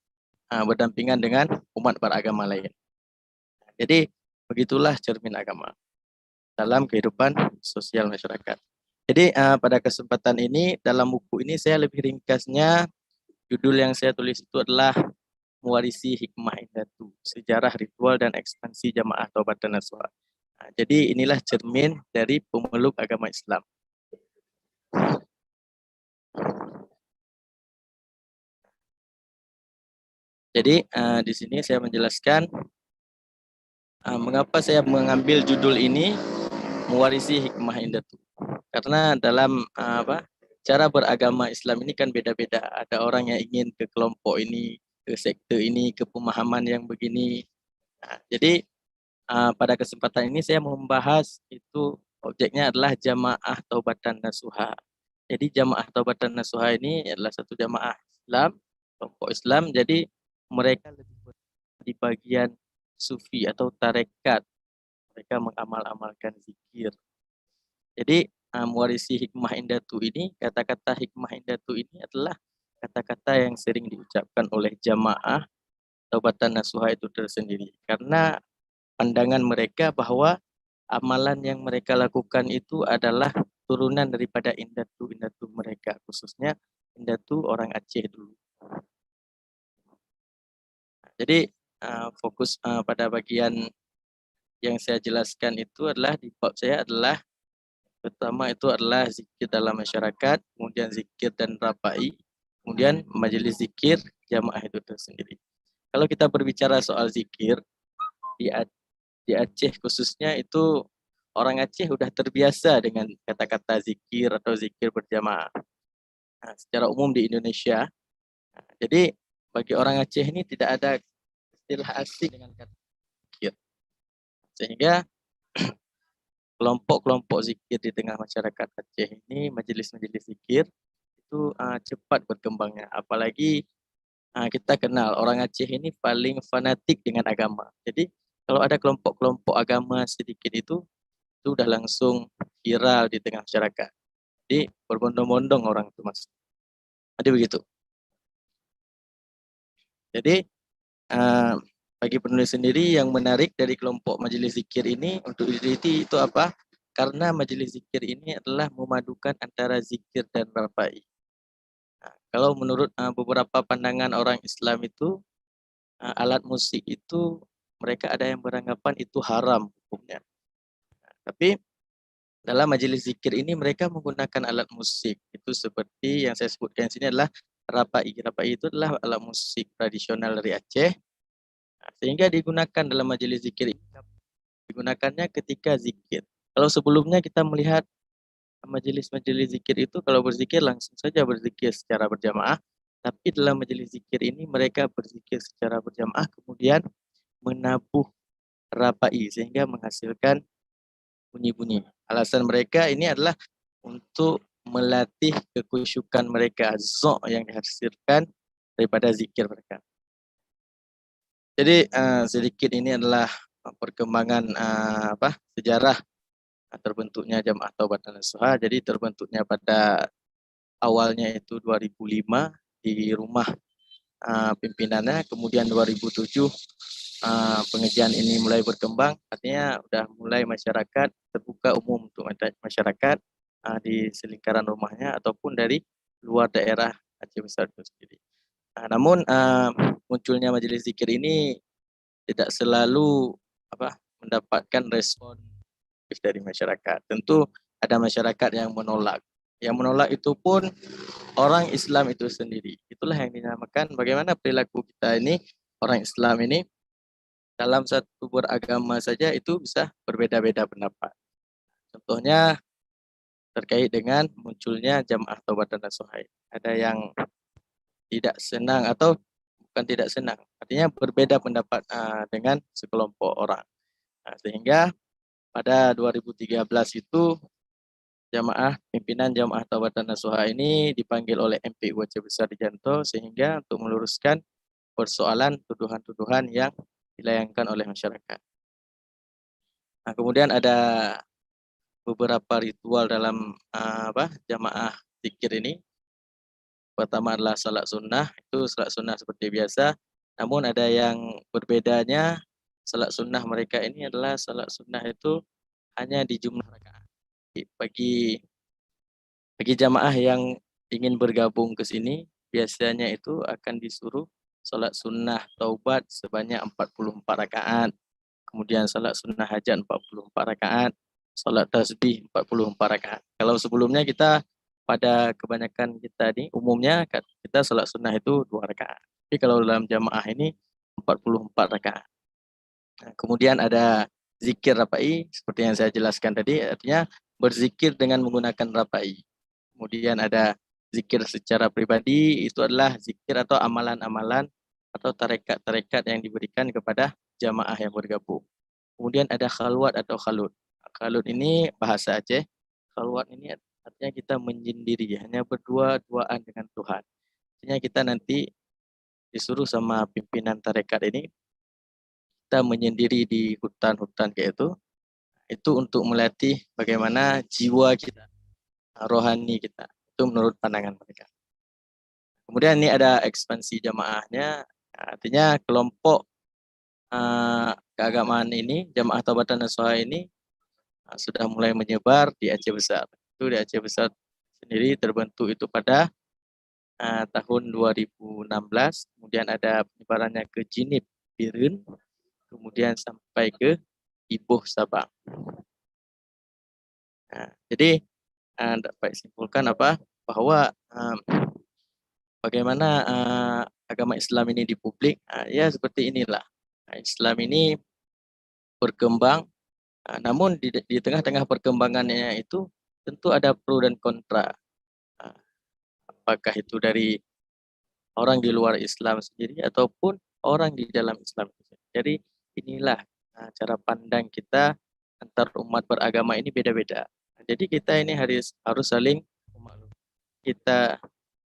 berdampingan dengan umat beragama lain. Jadi begitulah cermin agama dalam kehidupan sosial masyarakat. Jadi pada kesempatan ini, dalam buku ini saya lebih ringkasnya, judul yang saya tulis itu adalah Mewarisi Hikmah Indatu, Sejarah Ritual dan Ekspansi Jamaah Taubatan Nasuha. Jadi inilah cermin dari pemeluk agama Islam. Jadi di sini saya menjelaskan mengapa saya mengambil judul ini Mewarisi Hikmah Indatu. Karena dalam cara beragama Islam ini kan beda-beda. Ada orang yang ingin ke kelompok ini, ke sekte ini, ke pemahaman yang begini. Jadi pada kesempatan ini saya membahas itu, objeknya adalah Jamaah Taubatan Nasuha. Jadi Jamaah Taubatan Nasuha ini adalah satu jamaah Islam, kelompok Islam. Jadi mereka lebih di bagian sufi atau tarekat. Mereka mengamal-amalkan zikir. Jadi mewarisi hikmah indatu ini, kata-kata hikmah indatu ini adalah kata-kata yang sering diucapkan oleh jamaah Taubatan Nasuha itu tersendiri. Karena pandangan mereka bahwa amalan yang mereka lakukan itu adalah turunan daripada indatu-indatu mereka, khususnya indatu orang Aceh dulu. Jadi fokus pada bagian yang saya jelaskan itu adalah di bab saya adalah pertama itu adalah zikir dalam masyarakat, kemudian zikir dan rapai, kemudian majelis zikir jamaah itu tersendiri. Kalau kita berbicara soal zikir di Aceh khususnya, itu orang Aceh sudah terbiasa dengan kata-kata zikir atau zikir berjamaah. Secara umum di Indonesia, jadi bagi orang Aceh ini tidak ada istilah asing dengan kata zikir. Sehingga kelompok-kelompok zikir di tengah masyarakat Aceh ini, majelis-majelis zikir itu cepat berkembangnya. Apalagi kita kenal orang Aceh ini paling fanatik dengan agama. Jadi kalau ada kelompok-kelompok agama sedikit itu udah langsung viral di tengah masyarakat. Jadi berbondong-bondong orang itu masuk. Jadi begitu. Jadi bagi penulis sendiri yang menarik dari kelompok majelis zikir ini untuk diteliti itu apa? Karena majelis zikir ini adalah memadukan antara zikir dan rapai. Kalau menurut beberapa pandangan orang Islam itu, alat musik itu mereka ada yang beranggapan itu haram hukumnya. Tapi dalam majelis zikir ini mereka menggunakan alat musik. Itu seperti yang saya sebutkan di sini adalah rapai. Rapai itu adalah alat musik tradisional dari Aceh. Sehingga digunakan dalam majelis zikir ini. Digunakannya ketika zikir. Kalau sebelumnya kita melihat majelis-majelis zikir itu kalau berzikir langsung saja berzikir secara berjamaah. Tapi dalam majelis zikir ini mereka berzikir secara berjamaah kemudian menabuh rapai sehingga menghasilkan bunyi-bunyi. Alasan mereka ini adalah untuk melatih kekhusyukan mereka, zok yang dihasilkan daripada zikir mereka. Jadi sedikit ini adalah perkembangan sejarah terbentuknya Jamaah Taubatan Nasuha. Jadi terbentuknya pada awalnya itu 2005 di rumah pimpinannya, kemudian 2007 pengajian ini mulai berkembang, artinya sudah mulai masyarakat terbuka umum untuk masyarakat di selingkaran rumahnya ataupun dari luar daerah Aceh Besar itu sendiri. Namun munculnya majelis zikir ini tidak selalu mendapatkan respon dari masyarakat. Tentu ada masyarakat yang menolak. Yang menolak itu pun orang Islam itu sendiri. Itulah yang dinamakan bagaimana perilaku kita ini, orang Islam ini, dalam satu beragama saja itu bisa berbeda-beda pendapat. Contohnya terkait dengan munculnya Jamaah Taubatan Nasuha. Ada yang tidak senang atau bukan tidak senang, artinya berbeda pendapat dengan sekelompok orang. Sehingga pada 2013 itu pimpinan Jamaah Taubatan Nasuha ini dipanggil oleh MPU Aceh Besar Janto sehingga untuk meluruskan persoalan tuduhan-tuduhan yang dilayangkan oleh masyarakat. Nah, kemudian ada beberapa ritual dalam jamaah zikir ini. Pertama adalah salat sunnah, itu salat sunnah seperti biasa. Namun ada yang berbedanya, salat sunnah mereka ini adalah salat sunnah itu hanya di jumlah rakaat. Bagi jamaah yang ingin bergabung ke sini, biasanya itu akan disuruh salat sunnah taubat sebanyak 44 rakaat. Kemudian salat sunnah hajat 44 rakaat, salat tasbih 44 rakaat. Kalau sebelumnya kita pada kebanyakan kita ini umumnya kita salat sunnah itu 2 rakaat. Tapi kalau dalam jamaah ini 44 rakaat. Nah, kemudian ada zikir rapai seperti yang saya jelaskan tadi, artinya berzikir dengan menggunakan rapai. Kemudian ada zikir secara pribadi, itu adalah zikir atau amalan-amalan atau tarekat-tarekat yang diberikan kepada jamaah yang bergabung. Kemudian ada khalwat atau khalut. Khalut ini bahasa Aceh. Khalwat ini artinya kita menyendiri, hanya berdua-duaan dengan Tuhan. Artinya kita nanti disuruh sama pimpinan tarekat ini, kita menyendiri di hutan-hutan kayak itu untuk melatih bagaimana jiwa kita, rohani kita. Itu menurut pandangan mereka. Kemudian ini ada ekspansi jamaahnya, artinya kelompok keagamaan ini, Jamaah Taubatan Nasuha ini sudah mulai menyebar di Aceh Besar. Itu di Aceh Besar sendiri terbentuk itu pada tahun 2016, kemudian ada penyebarannya ke Jinib, Birun, kemudian sampai ke Ibuh, Sabang. Nah, jadi dapat simpulkan bahwa bagaimana agama Islam ini di publik, ya seperti inilah. Islam ini berkembang, namun di tengah-tengah perkembangannya itu tentu ada pro dan kontra. Apakah itu dari orang di luar Islam sendiri ataupun orang di dalam Islam. Jadi inilah cara pandang kita antar umat beragama ini beda-beda. Jadi kita ini harus saling memaklumi. Kita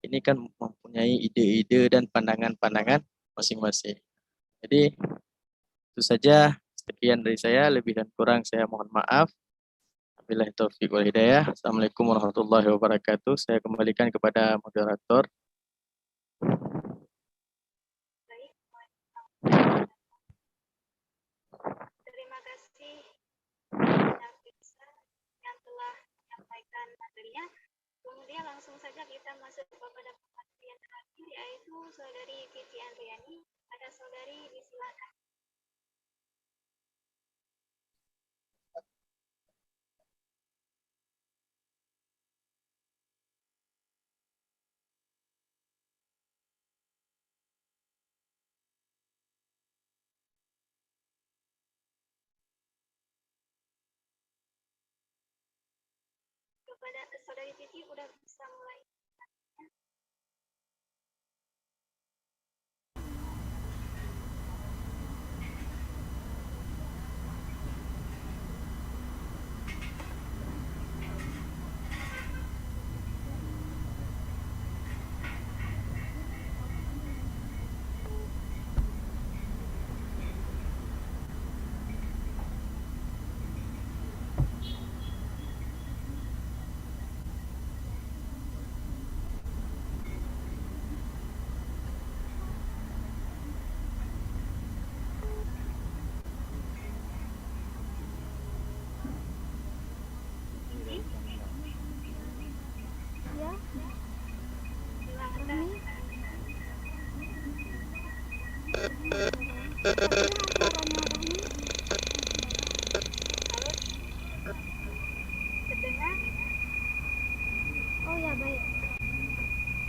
ini kan mempunyai ide-ide dan pandangan-pandangan masing-masing. Jadi itu saja, sekian dari saya, lebih dan kurang saya mohon maaf. Wabillahi taufiq wal hidayah. Assalamualaikum warahmatullahi wabarakatuh. Saya kembalikan kepada moderator. Terima kasih yang telah menyampaikan materinya. Kemudian langsung saja kita masuk kepada pemateri yang terakhir, yaitu Saudari Kiki Andriani. Ada Saudari, disilakan. Kepada Saudari Kiki, udah bisa mulai. Oh ya, baik.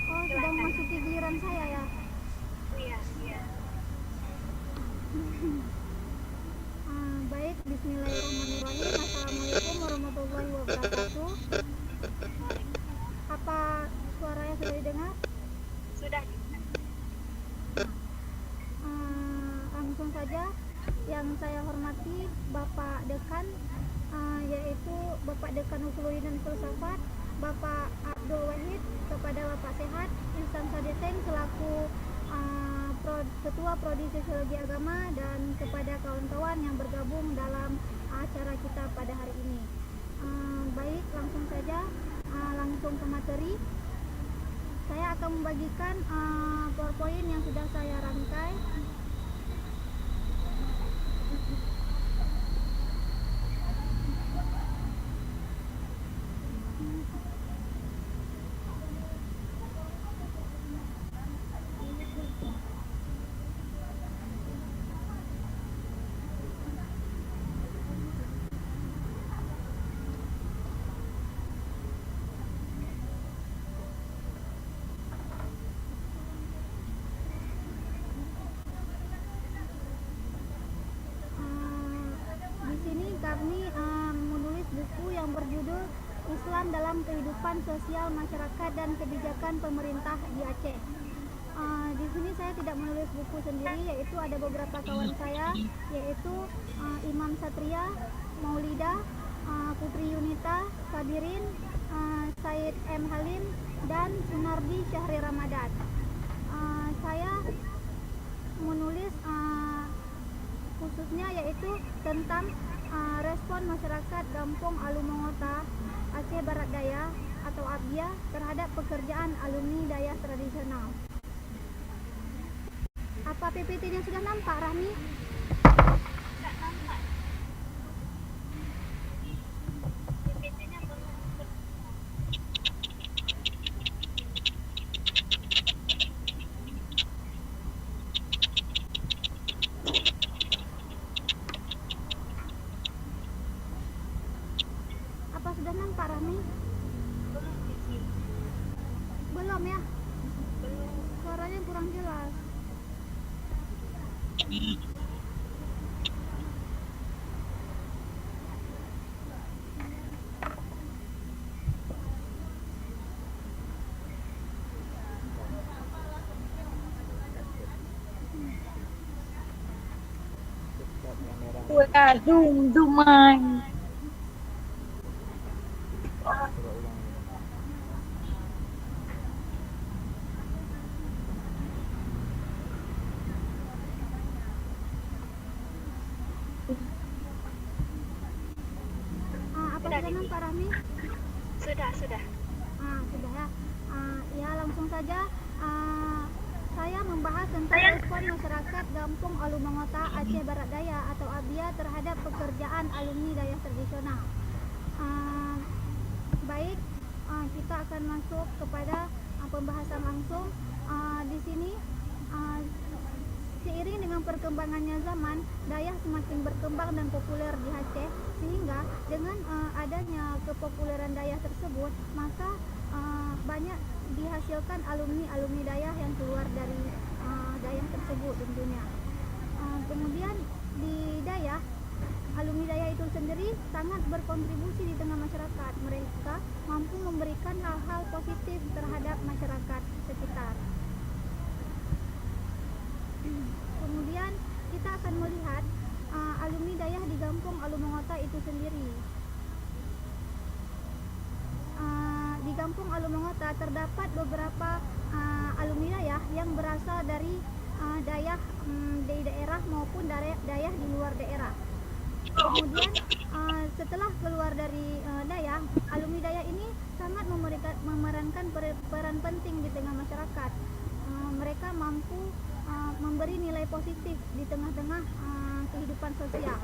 Oh, sudah memasuki giliran saya ya? Iya. Baik, bismillahirrahmanirrahim. Assalamualaikum warahmatullahi wabarakatuh. Apa suaranya sudah didengar? Sudah. saja yang saya hormati Bapak Dekan, yaitu Bapak Dekan Usuluddin dan Filsafat, Bapak Abdul Wahid, kepada Bapak Sehat, Ihsan Sadeteng selaku Ketua Prodi Sosiologi Agama, dan kepada kawan-kawan yang bergabung dalam acara kita pada hari ini. Baik, langsung saja, langsung ke materi. Saya akan membagikan PowerPoint yang sudah saya rangkai. Kami menulis buku yang berjudul Islam dalam Kehidupan Sosial Masyarakat dan Kebijakan Pemerintah di Aceh. Di sini saya tidak menulis buku sendiri, yaitu ada beberapa kawan saya, yaitu Imam Satria, Maulida, Putri Yunita, Sabirin, Said M. Halim, dan Sunardi Syahri Ramadan. Saya menulis khususnya yaitu tentang respon masyarakat Gampong Alumongota, Aceh Barat Daya atau ABIA terhadap pekerjaan alumni daya tradisional. Apa PPT-nya sudah nampak, Rahmi? Tidak nampak. PPT-nya belum. Apa sudah nampak, Rahmi? Belum, Cici. Belum ya? Belum. Suaranya kurang jelas. Dumai. Apa sudah nampak, Rahmi? Sudah. Sudah ya. Ya, langsung saja. Saya membahas tentang respon masyarakat Gampong Alumongota, Aceh Barat Daya atau ABIA terhadap pekerjaan alumni daya tradisional. Baik, kita akan masuk kepada pembahasan langsung. Di sini seiring dengan perkembangannya zaman, daya semakin berkembang dan populer di Aceh, sehingga dengan adanya kepopuleran daya tersebut, maka banyak dihasilkan alumni daya yang keluar dari daya tersebut tentunya. Kemudian di daya, alumni daya itu sendiri sangat berkontribusi di tengah masyarakat. Mereka mampu memberikan hal-hal positif terhadap masyarakat sekitar. Kemudian kita akan melihat alumni daya di Gampong Alumongota itu sendiri. Di Gampong Alumongota terdapat beberapa alumni daya yang berasal dari daya di daerah maupun daya di luar daerah. Kemudian setelah keluar dari daya, alumni daya ini sangat memerankan peran penting di tengah masyarakat. Mereka mampu memberi nilai positif di tengah-tengah kehidupan sosial.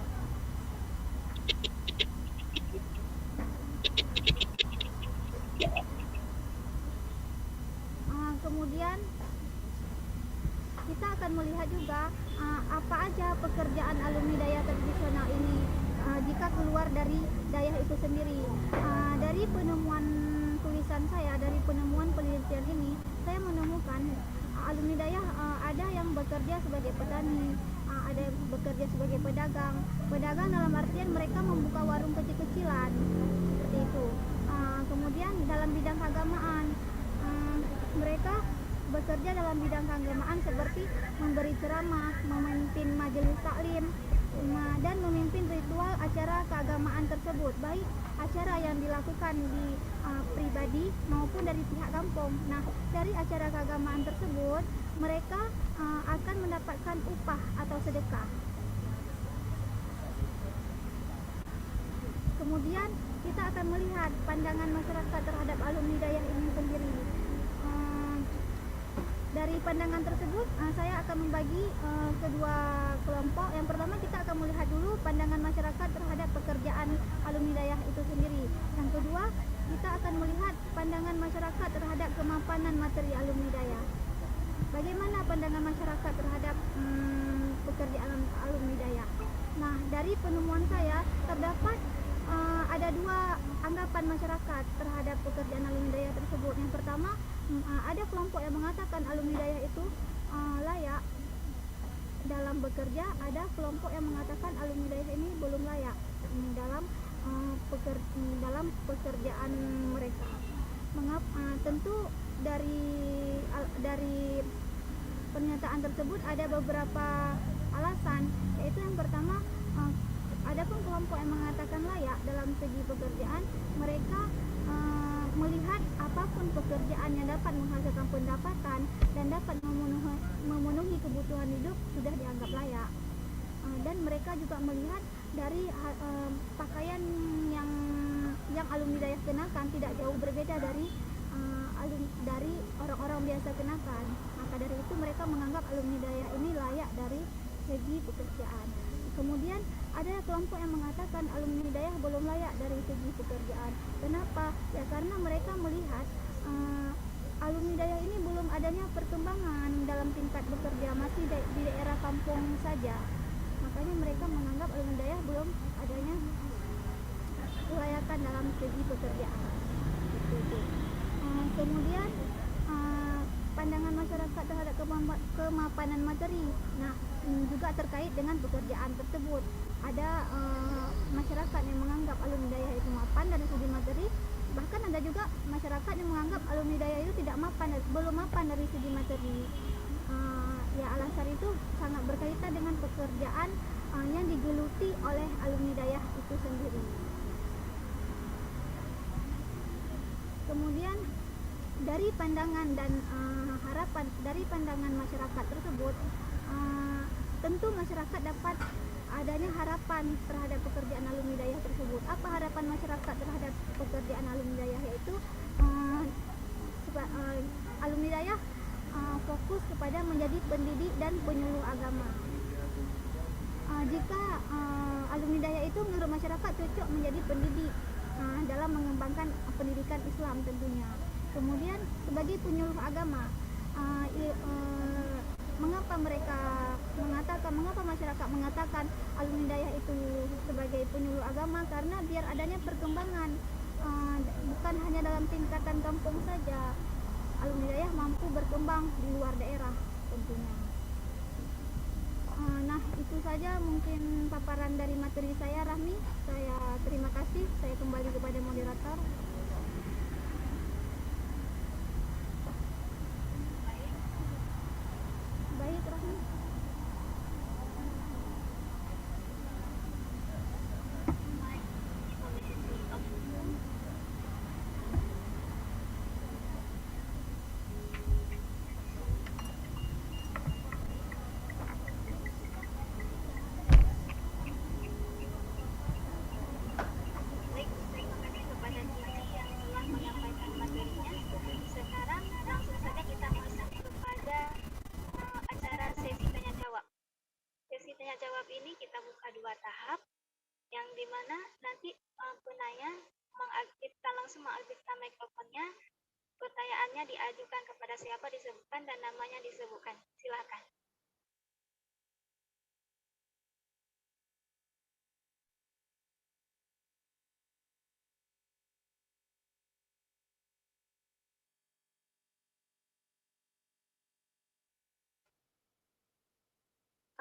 Kemudian kita akan melihat juga apa aja pekerjaan alumni daya tradisional ini jika keluar dari daya itu sendiri. Dari penemuan tulisan saya, dari penemuan penelitian ini, saya menemukan alumni daya ada yang bekerja sebagai petani, ada yang bekerja sebagai pedagang. Pedagang dalam artian mereka membuka warung kecil-kecilan seperti itu. Kemudian dalam bidang keagamaan, mereka bekerja dalam bidang keagamaan seperti memberi ceramah, memimpin majelis taklim, dan memimpin ritual acara keagamaan tersebut, baik acara yang dilakukan di pribadi maupun dari pihak kampung. Nah, dari acara keagamaan tersebut mereka akan mendapatkan upah atau sedekah. Kemudian kita akan melihat pandangan masyarakat terhadap alumni dayah ini sendiri. Dari pandangan tersebut, saya akan membagi kedua kelompok. Yang pertama, kita akan melihat dulu pandangan masyarakat terhadap pekerjaan alumni dayah itu sendiri. Yang kedua, kita akan melihat pandangan masyarakat terhadap kemapanan materi alumni dayah. Bagaimana pandangan masyarakat terhadap pekerjaan alumni dayah? Nah, dari penemuan saya terdapat ada dua anggapan masyarakat terhadap pekerjaan alumni dayah tersebut. Yang pertama, ada kelompok yang mengatakan alumni dayah itu layak dalam bekerja, ada kelompok yang mengatakan alumni dayah ini belum layak dalam pekerjaan mereka. Tentu dari pernyataan tersebut ada beberapa alasan, yaitu yang pertama, adapun kelompok yang mengatakan layak dalam segi pekerjaan, mereka melihat apapun pekerjaan yang dapat menghasilkan pendapatan dan dapat memenuhi kebutuhan hidup sudah dianggap layak. Dan mereka juga melihat dari pakaian yang alumni dayah kenakan tidak jauh berbeda dari orang-orang biasa kenakan. Maka dari itu mereka menganggap alumni dayah ini layak dari segi pekerjaan. Kemudian ada kelompok yang mengatakan alumni dayah belum layak dari segi pekerjaan. Kenapa? Ya karena mereka melihat alumni dayah ini belum adanya perkembangan dalam tingkat bekerja, masih di daerah kampung saja. Makanya mereka menganggap alumni dayah belum adanya kelayakan dalam segi pekerjaan. Kemudian pandangan masyarakat terhadap kemapanan materi. Nah, juga terkait dengan pekerjaan tersebut. Ada masyarakat yang menganggap alumni dayah itu mapan dari segi materi, bahkan ada juga masyarakat yang menganggap alumni dayah itu belum mapan dari segi materi. Ya, alasan itu sangat berkaitan dengan pekerjaan yang digeluti oleh alumni dayah itu sendiri. Kemudian dari pandangan dan harapan dari pandangan masyarakat tersebut, tentu masyarakat dapat adanya harapan terhadap pekerjaan alumni dayah tersebut. Apa harapan masyarakat terhadap pekerjaan alumni dayah? Yaitu alumni dayah fokus kepada menjadi pendidik dan penyuluh agama. Jika alumni dayah itu menurut masyarakat cocok menjadi pendidik dalam mengembangkan pendidikan Islam tentunya. Kemudian sebagai penyuluh agama, mengapa masyarakat mengatakan alumni dayah itu sebagai penyuluh agama? Karena biar adanya perkembangan, bukan hanya dalam tingkatan kampung saja, alumni dayah mampu berkembang di luar daerah tentunya. Nah, itu saja mungkin paparan dari materi saya, Rahmi. Saya terima kasih. Saya kembali kepada moderator. Baik, Rahmi. Jawab ini kita buka 2 tahap, yang dimana nanti penanya langsung mengaktifkan mikrofonnya, pertanyaannya diajukan kepada siapa disebutkan dan namanya disebutkan. Silakan.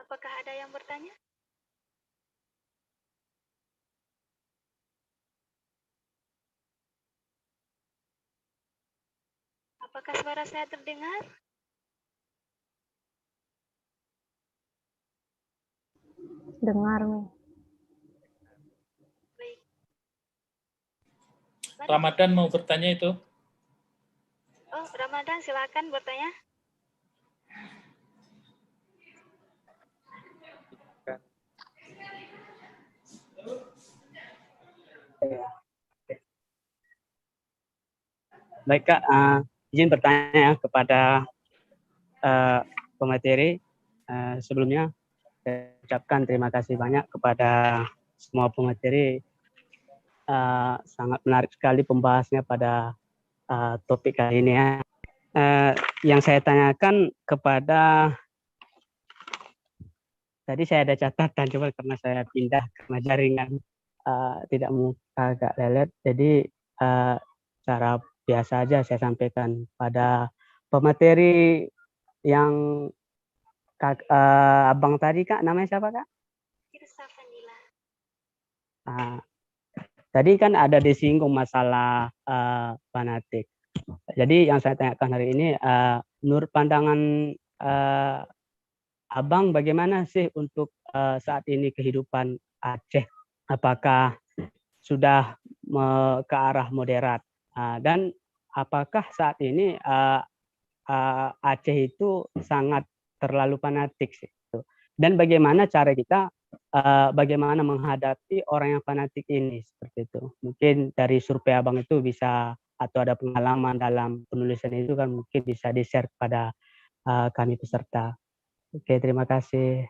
Apakah ada yang bertanya? Apakah suara saya terdengar? Dengar nih. Baik. Ramadan mau bertanya itu? Oh, Ramadan silakan bertanya. Baik Kak, izin bertanya kepada pemateri. Sebelumnya saya ucapkan terima kasih banyak kepada semua pemateri. Sangat menarik sekali pembahasannya pada topik kali ini ya. Yang saya tanyakan kepada, tadi saya ada catatan, coba karena saya pindah karena jaringan tidak agak lelet, jadi cara biasa aja saya sampaikan pada pemateri yang abang tadi Kak, namanya siapa Kak? Tirsa Fandila. Tadi kan ada disinggung masalah fanatik. Jadi yang saya tanyakan hari ini, menurut pandangan abang bagaimana sih untuk saat ini kehidupan Aceh? Apakah sudah ke arah moderat? Dan apakah saat ini Aceh itu sangat terlalu fanatik sih? Dan bagaimana cara kita bagaimana menghadapi orang yang fanatik ini seperti itu? Mungkin dari survei abang itu bisa, atau ada pengalaman dalam penulisan itu kan mungkin bisa di-share kepada kami peserta. Oke, terima kasih.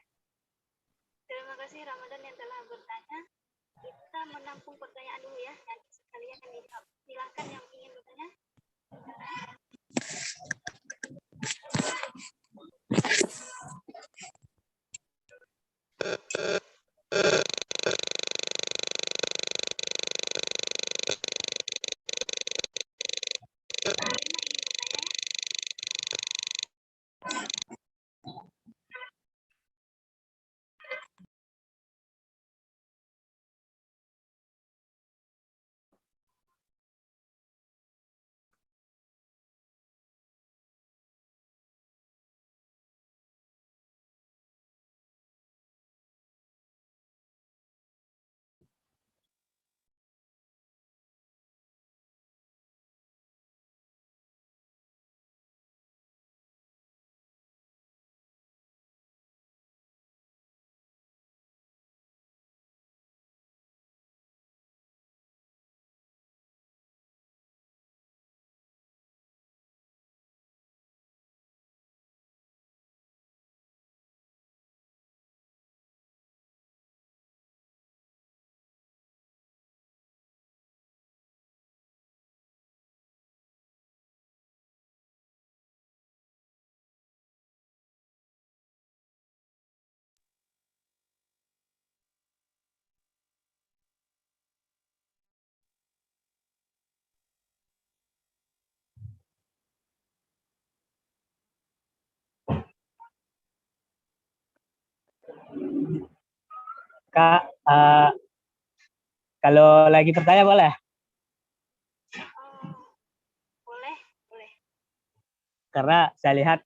Terima kasih Ramadan yang telah bertanya. Kita menampung pertanyaan dulu ya, nanti sekalian dijawab. Silakan yang ingin bertanya. Kak, kalau lagi bertanya boleh? Boleh, boleh. Karena saya lihat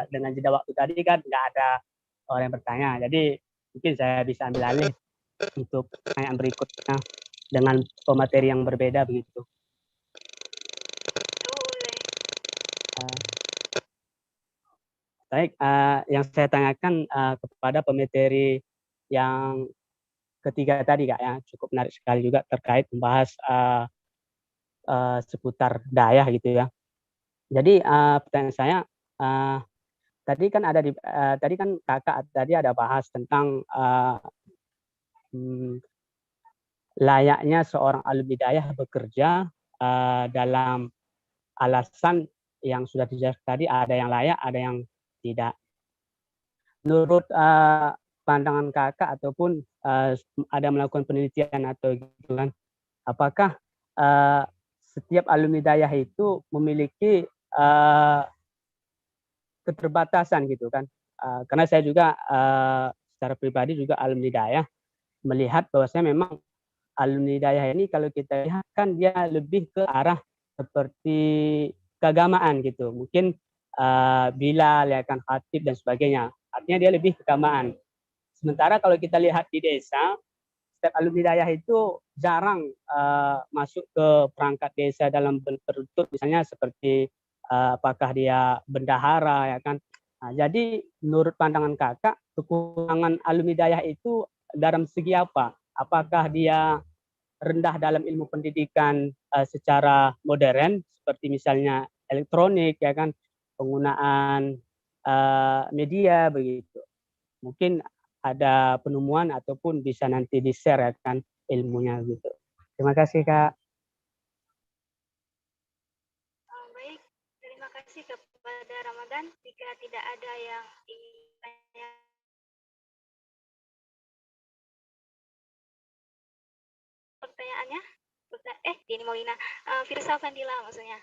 dengan jeda waktu tadi kan nggak ada orang yang bertanya, jadi mungkin saya bisa ambil alih untuk pertanyaan berikutnya dengan pemateri yang berbeda begitu. Baik, yang saya tanyakan kepada pemateri yang ketiga tadi Kak ya, cukup menarik sekali juga terkait membahas seputar daerah gitu ya. Jadi pertanyaan saya, tadi kan ada tadi kan Kakak tadi ada bahas tentang layaknya seorang alumni daerah bekerja dalam alasan yang sudah dijelaskan tadi, ada yang layak, ada yang tidak. Menurut pandangan Kakak ataupun ada melakukan penelitian atau gitu kan, apakah setiap alumni daerah itu memiliki keterbatasan gitu kan? Karena saya juga secara pribadi juga alumni daerah, melihat bahwasanya memang alumni daerah ini kalau kita lihat kan dia lebih ke arah seperti keagamaan gitu. Mungkin Bilal, ya kan, khatib dan sebagainya. Artinya dia lebih keagamaan. Sementara kalau kita lihat di desa, setiap alumni hidayah itu jarang masuk ke perangkat desa dalam bentuk misalnya seperti apakah dia bendahara, ya kan. Nah, jadi menurut pandangan kakak, kekurangan alumni hidayah itu dalam segi apa? Apakah dia rendah dalam ilmu pendidikan secara modern seperti misalnya elektronik, ya kan, penggunaan media begitu. Mungkin ada penemuan ataupun bisa nanti di-share, ya kan, ilmunya gitu. Terima kasih Kak. Baik, terima kasih kepada Ramadan. Jika tidak ada yang ingin bertanya, pertanyaannya, ini Maulina, Firsa Fandila maksudnya.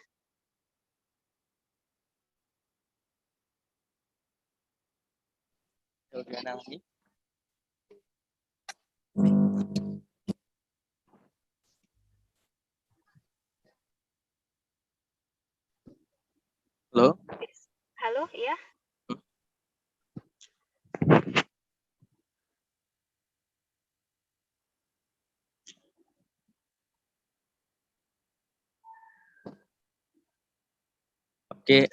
Halo. Halo, iya. Oke,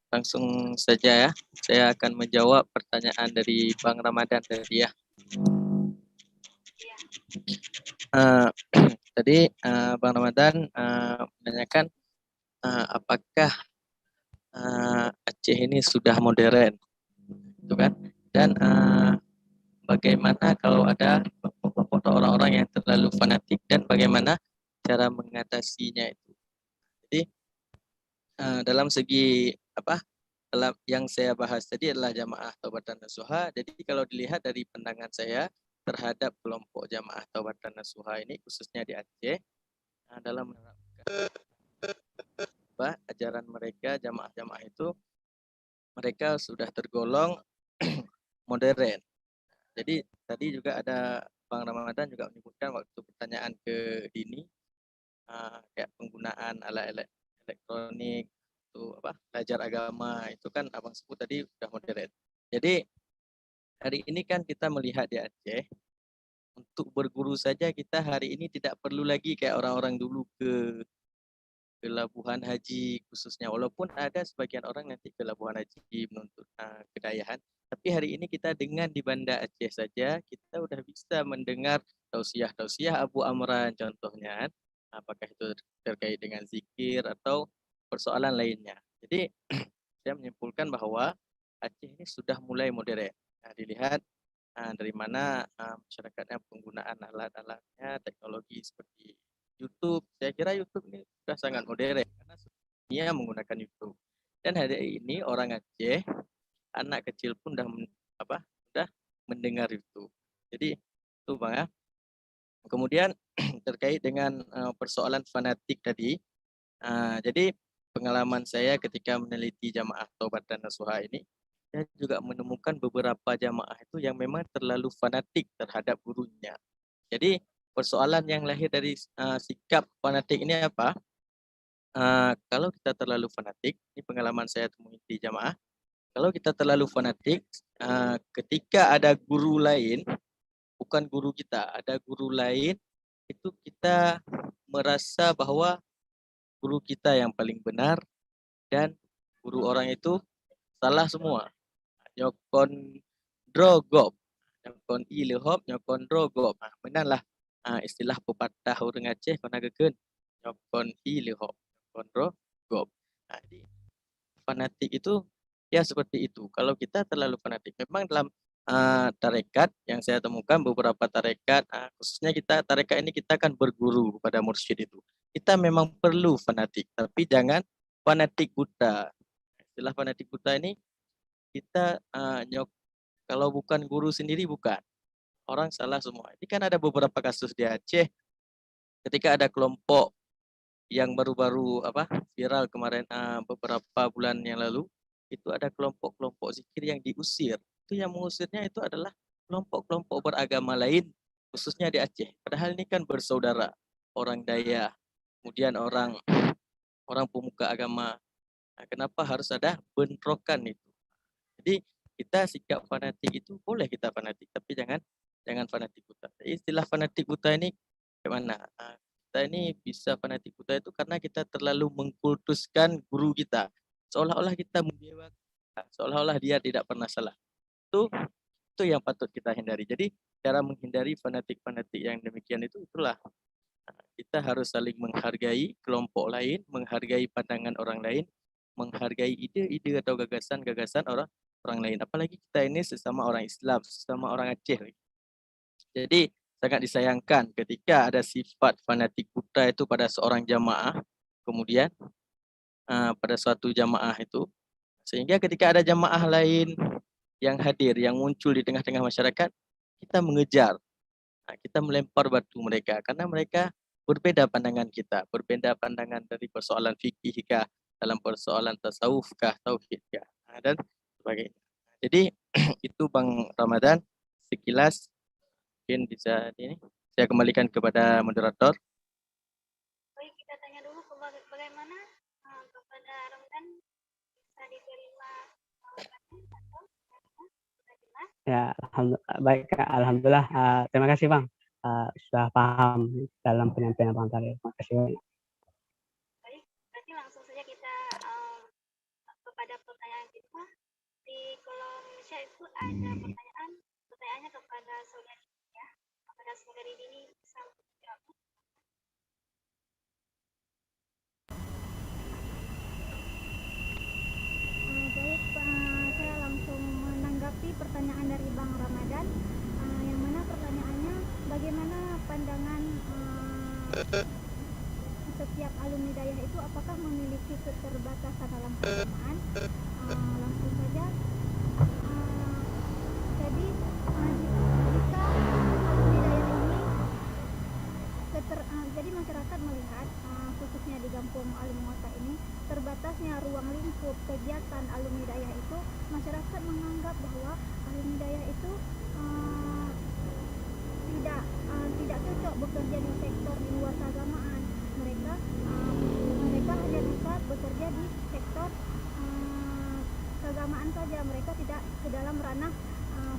langsung saja ya. Saya akan menjawab pertanyaan dari Bang Ramadan tadi ya. Tadi Bang Ramadan menanyakan apakah Aceh ini sudah modern, gitu kan? Dan bagaimana kalau ada kelompok orang-orang yang terlalu fanatik dan bagaimana cara mengatasinya itu. Jadi dalam segi dalam yang saya bahas tadi adalah jamaah Taubatan Nasuha. Jadi kalau dilihat dari pandangan saya terhadap kelompok jamaah Taubatan Nasuha ini khususnya di Aceh, dalam menerapkan ajaran mereka, jamaah-jamaah itu mereka sudah tergolong modern. Jadi tadi juga ada Bang Ramadan juga menyebutkan waktu pertanyaan ke Dini kayak penggunaan alat elektronik itu belajar agama itu kan abang sebut tadi sudah modern. Jadi hari ini kan kita melihat di Aceh untuk berguru saja kita hari ini tidak perlu lagi kayak orang-orang dulu ke Labuhan Haji khususnya, walaupun ada sebagian orang nanti ke Labuhan Haji menuntut kedayahan, tapi hari ini kita dengan di Banda Aceh saja kita udah bisa mendengar tausiah Abu Amran contohnya, apakah itu terkait dengan zikir atau persoalan lainnya. Jadi saya menyimpulkan bahwa Aceh ini sudah mulai modern. Dilihat dari mana masyarakatnya penggunaan alat-alatnya, teknologi seperti YouTube. Saya kira YouTube ini sudah sangat modern karena semuanya menggunakan YouTube. Dan hari ini orang Aceh, anak kecil pun sudah mendengar YouTube. Jadi itu Bang ya. Kemudian terkait dengan persoalan fanatik tadi, jadi pengalaman saya ketika meneliti jamaah Taubatan Nasuha ini, saya juga menemukan beberapa jamaah itu yang memang terlalu fanatik terhadap gurunya. Jadi persoalan yang lahir dari sikap fanatik ini apa? Kalau kita terlalu fanatik, ini pengalaman saya temui di jamaah, kalau kita terlalu fanatik, ketika ada guru lain, bukan guru kita, ada guru lain, itu kita merasa bahwa guru kita yang paling benar dan guru orang itu salah semua. Nyokon drogop, nyokon ilhop, nyokon drogop. Menanlah istilah pepatah orang Aceh pernah gegen nyokon ilhop, nyokon drogop. Jadi fanatik itu ya seperti itu. Kalau kita terlalu fanatik, memang dalam tarekat yang saya temukan beberapa tarekat, khususnya kita tarekat ini kita akan berguru kepada mursyid itu. Kita memang perlu fanatik, tapi jangan fanatik buta. Istilah fanatik buta ini kita kalau bukan guru sendiri bukan. Orang salah semua. Ini kan ada beberapa kasus di Aceh ketika ada kelompok yang baru-baru viral kemarin beberapa bulan yang lalu, itu ada kelompok-kelompok zikir yang diusir. Itu yang mengusirnya itu adalah kelompok-kelompok beragama lain khususnya di Aceh. Padahal ini kan bersaudara, orang Dayak, kemudian orang pemuka agama. Kenapa harus ada bentrokan itu? Jadi kita sikap fanatik itu boleh kita fanatik, tapi jangan fanatik buta. Istilah fanatik buta ini bagaimana? Kita ini bisa fanatik buta itu karena kita terlalu mengkultuskan guru kita, seolah-olah kita mendewakan, seolah-olah dia tidak pernah salah. Itu yang patut kita hindari. Jadi cara menghindari fanatik-fanatik yang demikian itulah kita harus saling menghargai kelompok lain, menghargai pandangan orang lain, menghargai ide-ide atau gagasan-gagasan orang lain. Apalagi kita ini sesama orang Islam, sesama orang Aceh. Jadi sangat disayangkan ketika ada sifat fanatik buta itu pada seorang jamaah, kemudian pada suatu jamaah itu, sehingga ketika ada jamaah lain yang hadir, yang muncul di tengah-tengah masyarakat, kita mengejar, kita melempar batu mereka, karena mereka berbeda pandangan kita, berbeda pandangan dari persoalan fikih kah, dalam persoalan tasawuf kah, tauhid kah, dan sebagainya. Jadi itu Bang Ramadan sekilas. Mungkin bisa ini saya kembalikan kepada moderator. Baik, kita tanya dulu bagaimana kepada Ramadan bisa diterima atau Ya, baik, alhamdulillah. Terima kasih Bang, sudah paham dalam penyampaian Bang tadi. Terima kasih. Baik, berarti langsung saja kita kepada pertanyaan kita. Di kolom chat itu ada pertanyaannya kepada saudari ya, kepada saudari Dini bisa menjawab. Baik, saya langsung menanggapi pertanyaan dari Bang Ramadan, yang mana pertanyaannya bagaimana pandangan setiap alumni dayah itu apakah memiliki keterbatasan dalam keagamaan. Langsung saja, jadi jika alumni dayah ini jadi masyarakat melihat khususnya di Gampung Alimota ini terbatasnya ruang lingkup kegiatan alumni dayah itu, masyarakat menganggap bahwa alumni dayah itu tidak cocok bekerja di sektor di luar keagamaan. Mereka hanya bisa bekerja di sektor keagamaan saja. Mereka tidak ke dalam ranah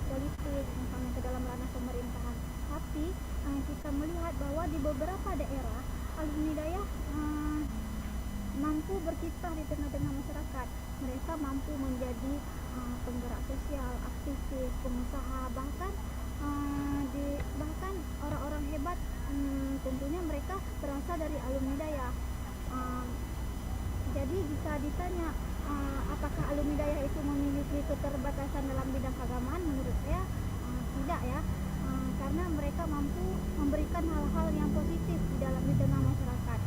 politik, misalnya ke dalam ranah pemerintahan. Tapi kita melihat bahwa di beberapa daerah alumni dayah mampu berkiprah di tengah-tengah masyarakat. Mereka mampu menjadi penggerak sosial, aktivis, pengusaha, bahkan orang-orang hebat. Tentunya mereka berasal dari alumni dayah. Jadi jika ditanya apakah alumni dayah itu memiliki keterbatasan dalam bidang keagamaan, menurut saya tidak ya, karena mereka mampu memberikan hal-hal yang positif di tengah masyarakat.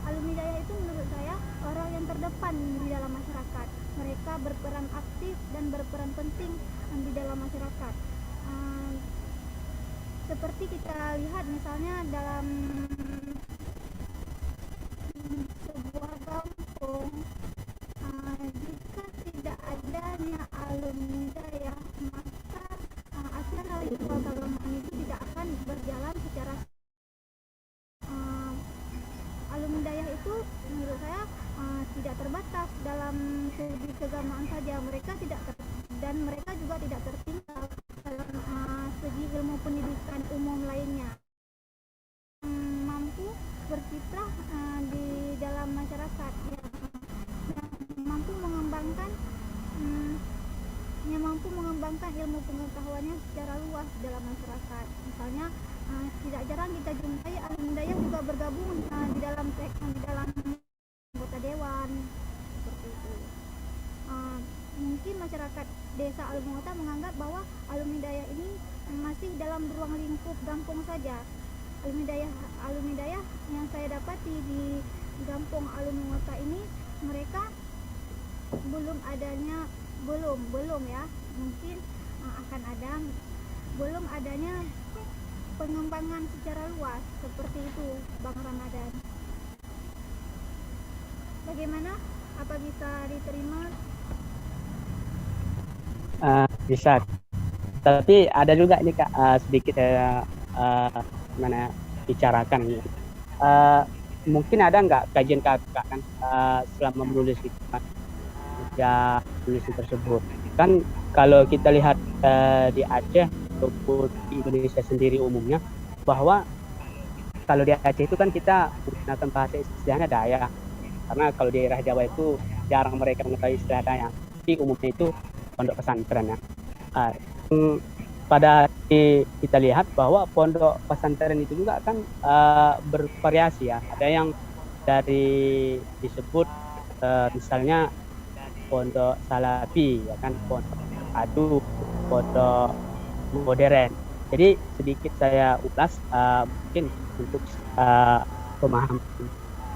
Alumni dayah itu menurut saya orang yang terdepan di dalam masyarakat. Mereka berperan aktif dan berperan penting di dalam masyarakat. Seperti kita lihat misalnya dalam sebuah kampung, jika tidak adanya alumni dayah, maka acara ritual keagamaan itu tidak akan berjalan secara alumni dayah itu menurut saya tidak terbatas dalam segi keagamaan saja. Mereka mereka juga tidak tertinggal dalam segi ilmu pendidikan umum lainnya. Mampu berkiprah di dalam masyarakat, mampu mengembangkan ilmu pengetahuannya secara luas dalam masyarakat. Misalnya tidak jarang kita jumpai alumni dayah juga bergabung di dalam anggota dewan seperti itu. Mungkin masyarakat desa Alimota menganggap bahwa alumni dayah ini masih dalam ruang lingkup Gampung saja. Alumni dayah yang saya dapati di Gampung Alimota ini, mereka belum ya, mungkin akan ada, belum adanya pengembangan secara luas seperti itu, Bang Ramadan. Bagaimana? Apa bisa diterima? Bisa, tapi ada juga ini Kak, sedikit mana bicarakan ini. Mungkin ada nggak kajian kakak kan selama menulis itu, ya tulis tersebut kan kalau kita lihat di Aceh ataupun di Indonesia sendiri umumnya, bahwa kalau di Aceh itu kan kita menggunakan bahasa istilahnya Dayak, karena kalau di daerah Jawa itu jarang mereka mengetahui istilah Dayak, tapi umumnya itu pondok pesantren ya. Pada kita lihat bahwa pondok pesantren itu juga kan bervariasi ya, ada yang dari disebut misalnya pondok salafi ya kan, pondok adu, pondok modern. Jadi sedikit saya ulas mungkin untuk pemahaman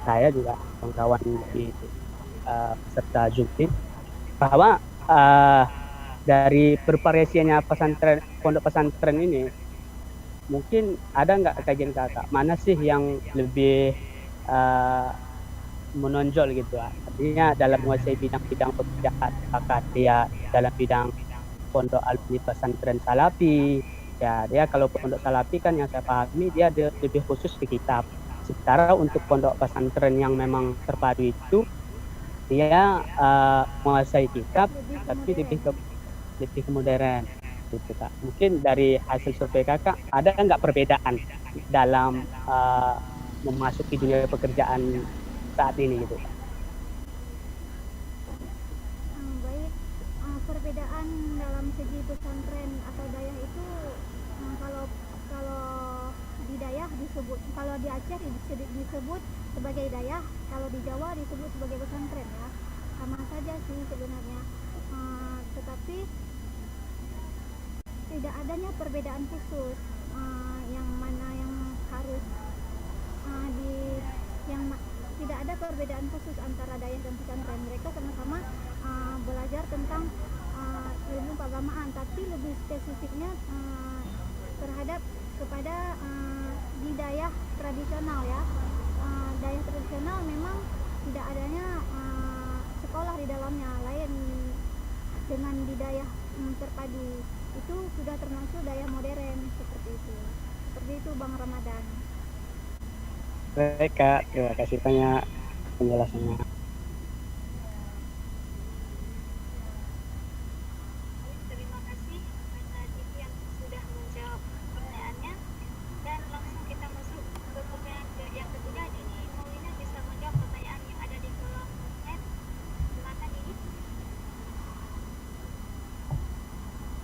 saya juga kawan-kawan di peserta Zoom ini, bahwa dari bervariasinya pesantren, pondok pesantren ini, mungkin ada nggak kajian kakak mana sih yang lebih menonjol gitu, artinya dalam menguasai bidang-bidang pekerjaan, apakah dia dalam bidang pondok alumni pesantren salafi ya, dia kalau pondok salafi kan yang saya pahami dia lebih khusus di kitab, sementara untuk pondok pesantren yang memang terpadu itu dia menguasai kitab tapi lebih ke modern gitu Kak. Mungkin dari hasil survei kakak ada nggak perbedaan dalam memasuki dunia pekerjaan saat ini gitu? Baik, perbedaan dalam segi pesantren atau dayah itu kalau di dayah disebut, kalau di Aceh disebut sebagai dayah, kalau di Jawa disebut sebagai pesantren ya, sama saja sih sebenarnya, tetapi tidak adanya perbedaan khusus yang mana yang harus tidak ada perbedaan khusus antara dayah dan pesantren. Mereka sama-sama belajar tentang ilmu keagamaan, tapi lebih spesifiknya terhadap kepada di dayah tradisional ya. Dayah tradisional memang tidak adanya sekolah di dalamnya, lain dengan di dayah terpadu itu sudah termasuk dayah modern seperti itu Bang Ramadan. Baik Kak, terima kasih banyak penjelasannya. Terima kasih kepada Diki yang sudah menjawab pertanyaannya, dan langsung kita masuk ke pertanyaan yang ketiga. Dini Maulina bisa menjawab pertanyaan yang ada di kolom chat. Silakan Dini.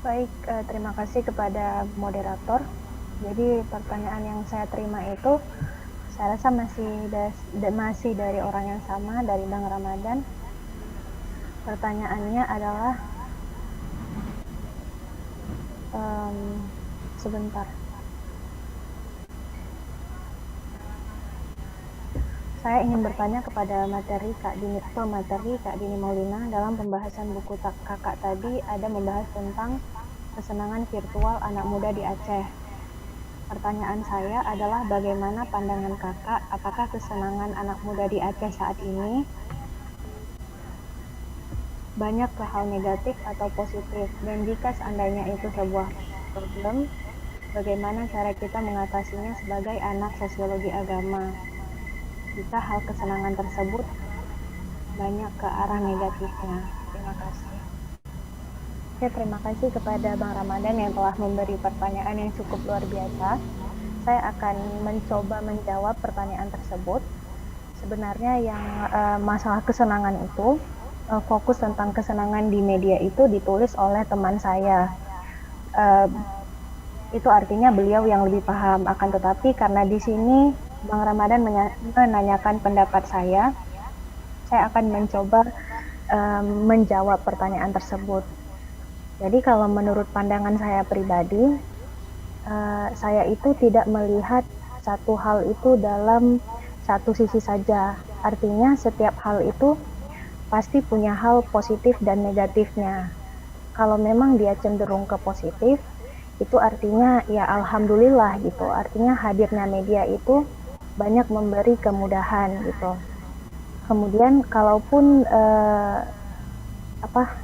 Baik, terima kasih kepada moderator. Jadi pertanyaan yang saya terima itu saya rasa masih dari orang yang sama, dari Bang Ramadan. Pertanyaannya adalah sebentar. Saya ingin bertanya kepada materi Kak Dini Maulina. Dalam pembahasan buku kakak tadi ada membahas tentang kesenangan virtual anak muda di Aceh. Pertanyaan saya adalah bagaimana pandangan kakak, apakah kesenangan anak muda di Aceh saat ini banyak ke hal negatif atau positif, dan jika seandainya itu sebuah problem, bagaimana cara kita mengatasinya sebagai anak sosiologi agama jika hal kesenangan tersebut banyak ke arah negatifnya. Terima kasih. Oke, terima kasih kepada Bang Ramadan yang telah memberi pertanyaan yang cukup luar biasa. Saya akan mencoba menjawab pertanyaan tersebut. Sebenarnya yang masalah kesenangan itu, fokus tentang kesenangan di media itu ditulis oleh teman saya. Itu artinya beliau yang lebih paham. Akan tetapi karena di sini Bang Ramadan menanyakan pendapat saya akan mencoba menjawab pertanyaan tersebut. Jadi kalau menurut pandangan saya pribadi, saya itu tidak melihat satu hal itu dalam satu sisi saja. Artinya setiap hal itu pasti punya hal positif dan negatifnya. Kalau memang dia cenderung ke positif, itu artinya ya alhamdulillah gitu. Artinya hadirnya media itu banyak memberi kemudahan gitu. Kemudian kalaupun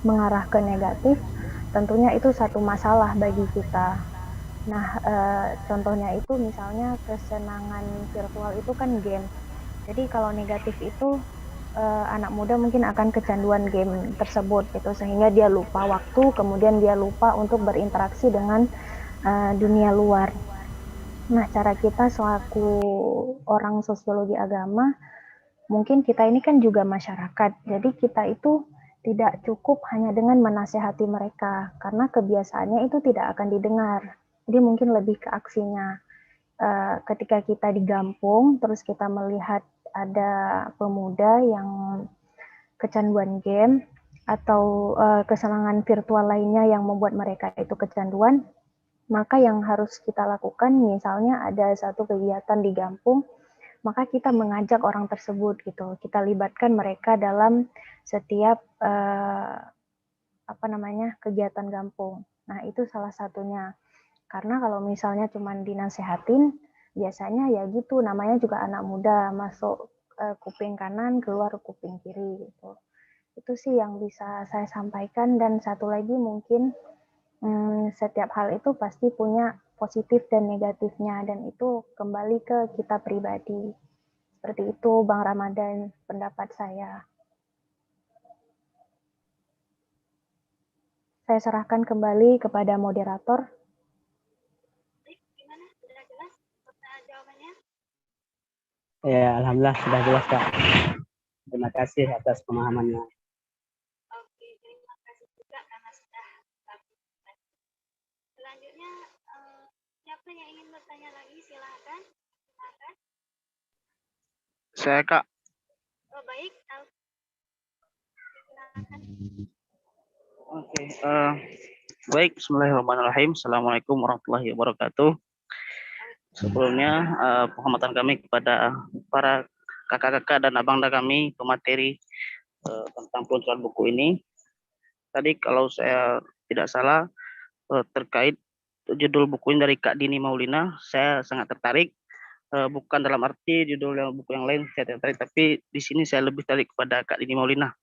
mengarah ke negatif, tentunya itu satu masalah bagi kita. Nah, contohnya itu misalnya kesenangan virtual itu kan game. Jadi kalau negatif itu anak muda mungkin akan kecanduan game tersebut gitu, sehingga dia lupa waktu, kemudian dia lupa untuk berinteraksi dengan dunia luar. Nah, cara kita selaku orang sosiologi agama, mungkin kita ini kan juga masyarakat, jadi kita itu tidak cukup hanya dengan menasehati mereka, karena kebiasaannya itu tidak akan didengar. Jadi mungkin lebih ke aksinya. Ketika kita digampung, terus kita melihat ada pemuda yang kecanduan game atau kesenangan virtual lainnya yang membuat mereka itu kecanduan, maka yang harus kita lakukan, misalnya ada satu kegiatan di Gampung, maka kita mengajak orang tersebut gitu, kita libatkan mereka dalam setiap kegiatan Gampung. Nah, itu salah satunya. Karena kalau misalnya cuma dinasehatin, biasanya ya gitu, namanya juga anak muda, masuk kuping kanan, keluar kuping kiri gitu. Itu sih yang bisa saya sampaikan. Dan satu lagi mungkin setiap hal itu pasti punya positif dan negatifnya, dan itu kembali ke kita pribadi. Seperti itu Bang Ramadan, pendapat saya. Saya serahkan kembali kepada moderator. Gimana? Sudah jelas jawabannya? Ya, alhamdulillah sudah jelas, Kak. Terima kasih atas pemahamannya. Oke, terima kasih juga karena sudah. Selanjutnya, siapa yang ingin bertanya lagi? Silakan. Saya, Kak. Oh, baik. Silakan. Oke, baik. Bismillahirrahmanirrahim. Assalamualaikum warahmatullahi wabarakatuh. Sebelumnya, penghormatan kami kepada para kakak-kakak dan abang-abang kami pemateri tentang peluncuran buku ini. Tadi kalau saya tidak salah terkait judul buku ini dari Kak Dini Maulina, saya sangat tertarik. Bukan dalam arti judul buku yang lain saya tertarik, tapi di sini saya lebih tertarik kepada Kak Dini Maulina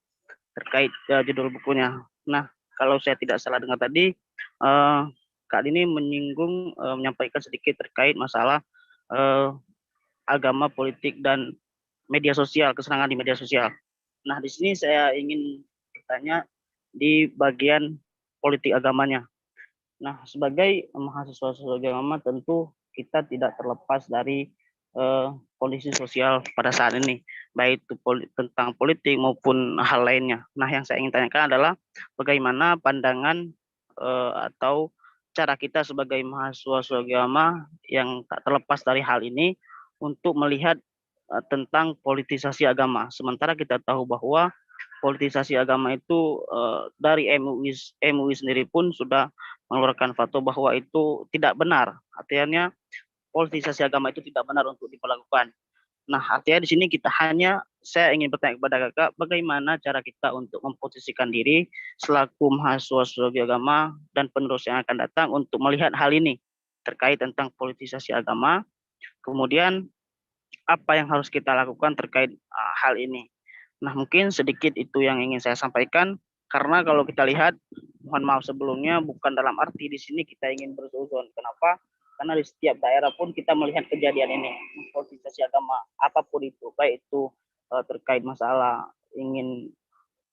terkait judul bukunya. Nah, kalau saya tidak salah dengar tadi, Kak Dini menyinggung, menyampaikan sedikit terkait masalah agama, politik, dan media sosial, kesenangan di media sosial. Nah, di sini saya ingin bertanya di bagian politik agamanya. Nah, sebagai mahasiswa sosiologi agama tentu kita tidak terlepas dari kondisi sosial pada saat ini, baik itu tentang politik maupun hal lainnya. Nah, yang saya ingin tanyakan adalah bagaimana pandangan atau cara kita sebagai mahasiswa sosiologi agama yang tak terlepas dari hal ini untuk melihat tentang politisasi agama. Sementara kita tahu bahwa politisasi agama itu dari MUI sendiri pun sudah mengeluarkan fatwa bahwa itu tidak benar. Artinya politisasi agama itu tidak benar untuk diperlakukan. Nah, artinya di sini saya ingin bertanya kepada kakak, bagaimana cara kita untuk memposisikan diri selaku mahasiswa sosiologi agama dan penerus yang akan datang untuk melihat hal ini terkait tentang politisasi agama. Kemudian apa yang harus kita lakukan terkait hal ini. Nah, mungkin sedikit itu yang ingin saya sampaikan, karena kalau kita lihat, mohon maaf sebelumnya, bukan dalam arti di sini kita ingin bersuuzon. Kenapa? Karena di setiap daerah pun kita melihat kejadian ini, politisasi agama, apapun itu, baik itu terkait masalah ingin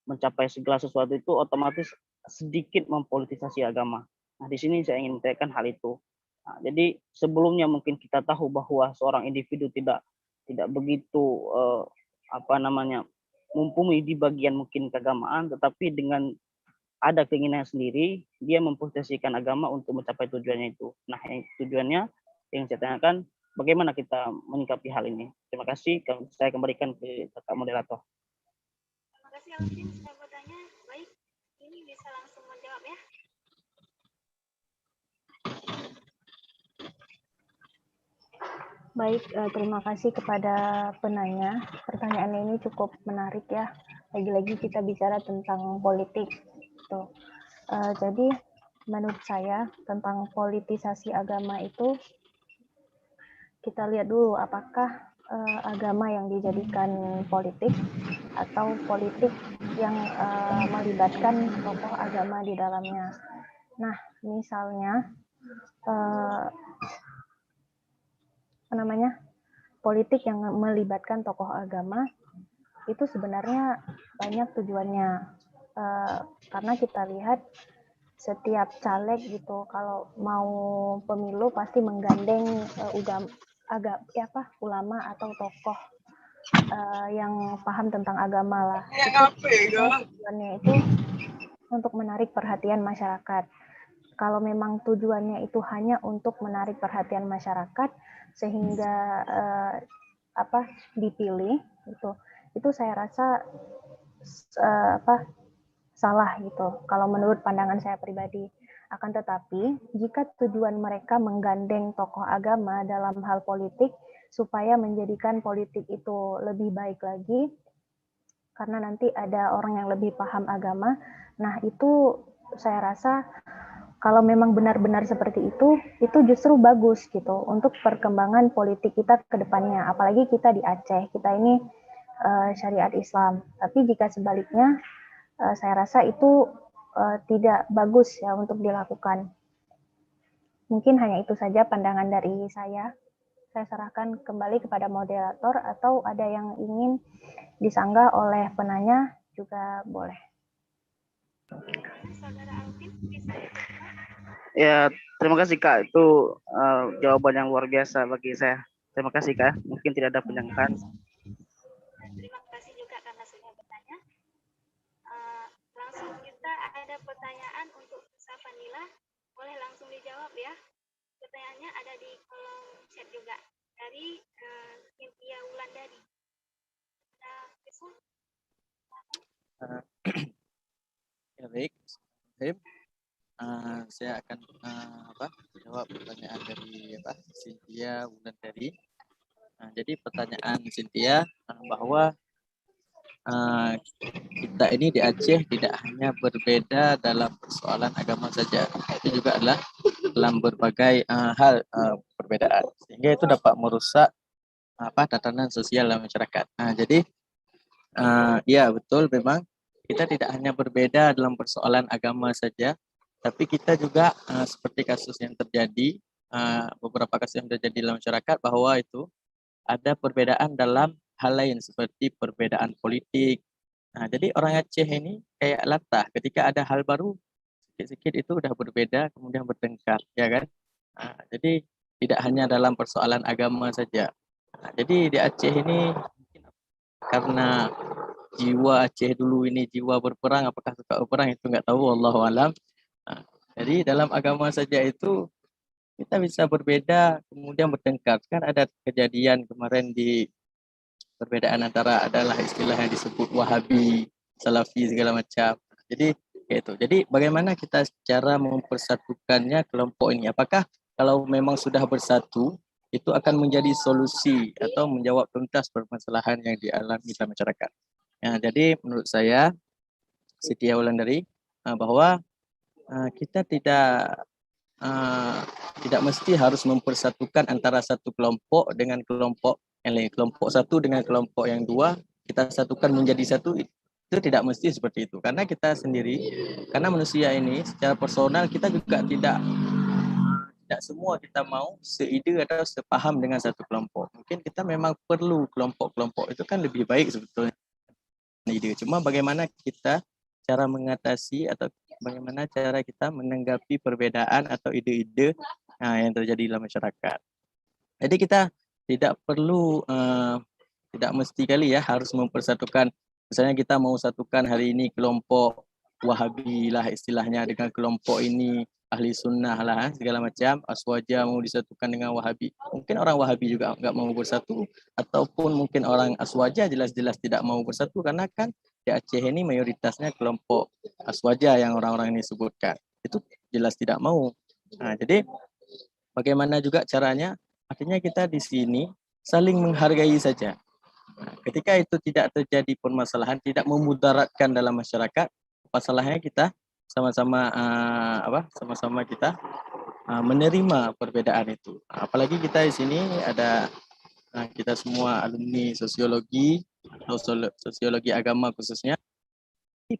mencapai segala sesuatu itu otomatis sedikit mempolitisasi agama. Nah, di sini saya ingin menyampaikan hal itu. Nah, jadi sebelumnya mungkin kita tahu bahwa seorang individu tidak begitu mumpuni di bagian mungkin keagamaan, tetapi dengan ada keinginan sendiri, dia memposisikan agama untuk mencapai tujuannya itu. Nah, tujuannya yang saya tanyakan, bagaimana kita menyikapi hal ini? Terima kasih, saya kembalikan ke kakak moderator. Terima kasih Alvin sudah bertanya. Baik, ini bisa langsung menjawab ya. Baik, terima kasih kepada penanya. Pertanyaan ini cukup menarik ya. Lagi-lagi kita bicara tentang politik. Jadi menurut saya tentang politisasi agama itu, kita lihat dulu apakah agama yang dijadikan politik atau politik yang melibatkan tokoh agama di dalamnya. Nah, misalnya politik yang melibatkan tokoh agama itu sebenarnya banyak tujuannya. Karena kita lihat setiap caleg gitu kalau mau pemilu pasti menggandeng ulama atau tokoh yang paham tentang agama lah. Tujuannya itu untuk menarik perhatian masyarakat. Kalau memang tujuannya itu hanya untuk menarik perhatian masyarakat sehingga dipilih itu saya rasa salah gitu kalau menurut pandangan saya pribadi. Akan tetapi jika tujuan mereka menggandeng tokoh agama dalam hal politik supaya menjadikan politik itu lebih baik lagi karena nanti ada orang yang lebih paham agama, nah itu saya rasa kalau memang benar-benar seperti itu justru bagus gitu untuk perkembangan politik kita ke depannya. Apalagi kita di Aceh, kita ini syariat Islam. Tapi jika sebaliknya, saya rasa itu tidak bagus ya untuk dilakukan. Mungkin hanya itu saja pandangan dari saya. Saya serahkan kembali kepada moderator atau ada yang ingin disanggah oleh penanya juga boleh. Ya, terima kasih Kak. Itu jawaban yang luar biasa bagi saya. Terima kasih Kak. Mungkin tidak ada penyangkaan. Terima kasih juga karena sudah bertanya. Langsung kita ada pertanyaan untuk Safanila. Boleh langsung dijawab ya. Pertanyaannya ada di kolom chat juga dari Cynthia Wulandari. Ya, baik. Saya akan jawab pertanyaan dari Cynthia Wulandari. Jadi pertanyaan Cynthia bahwa kita ini di Aceh tidak hanya berbeda dalam persoalan agama saja, itu juga adalah dalam berbagai hal perbedaan, sehingga itu dapat merusak tatanan sosial dalam masyarakat. Jadi ya betul, memang kita tidak hanya berbeda dalam persoalan agama saja, tapi kita juga seperti kasus yang terjadi, beberapa kasus yang terjadi dalam masyarakat, bahwa itu ada perbedaan dalam hal lain seperti perbedaan politik. Jadi orang Aceh ini kayak latah, ketika ada hal baru sedikit-sedikit itu udah berbeda, kemudian bertengkar, ya kan? Jadi tidak hanya dalam persoalan agama saja. Jadi di Aceh ini karena jiwa Aceh dulu ini jiwa berperang, apakah suka berperang itu nggak tahu, wallahu alam. Jadi dalam agama saja itu kita bisa berbeda kemudian bertengkar. Kan ada kejadian kemarin di perbedaan antara adalah istilah yang disebut Wahabi, Salafi segala macam. Jadi itu. Jadi bagaimana kita cara mempersatukannya kelompok ini? Apakah kalau memang sudah bersatu itu akan menjadi solusi atau menjawab tuntas permasalahan yang dialami dalam masyarakat? Jadi menurut saya Cynthia Wulandari bahwa kita tidak mesti harus mempersatukan antara satu kelompok dengan kelompok yang lain, kelompok satu dengan kelompok yang dua kita satukan menjadi satu, itu tidak mesti seperti itu, karena kita sendiri, karena manusia ini secara personal kita juga tidak semua kita mau seide atau sepaham dengan satu kelompok. Mungkin kita memang perlu kelompok-kelompok itu kan lebih baik sebetulnya ide, cuma bagaimana kita cara mengatasi atau bagaimana cara kita menanggapi perbedaan atau ide-ide yang terjadi dalam masyarakat. Jadi kita tidak perlu, tidak mesti kali ya harus mempersatukan. Misalnya kita mau satukan hari ini kelompok Wahabi lah istilahnya dengan kelompok ini ahli sunnah lah segala macam, Aswaja mau disatukan dengan Wahabi. Mungkin orang Wahabi juga nggak mau bersatu, ataupun mungkin orang Aswaja jelas-jelas tidak mau bersatu, karena kan di Aceh ini mayoritasnya kelompok Aswaja yang orang-orang ini sebutkan. Itu jelas tidak mau. Jadi bagaimana juga caranya? Artinya kita di sini saling menghargai saja. Ketika itu tidak terjadi permasalahan, tidak memudaratkan dalam masyarakat, masalahnya kita sama-sama sama-sama kita menerima perbedaan itu. Apalagi kita di sini ada kita semua alumni sosiologi atau sosiologi agama khususnya.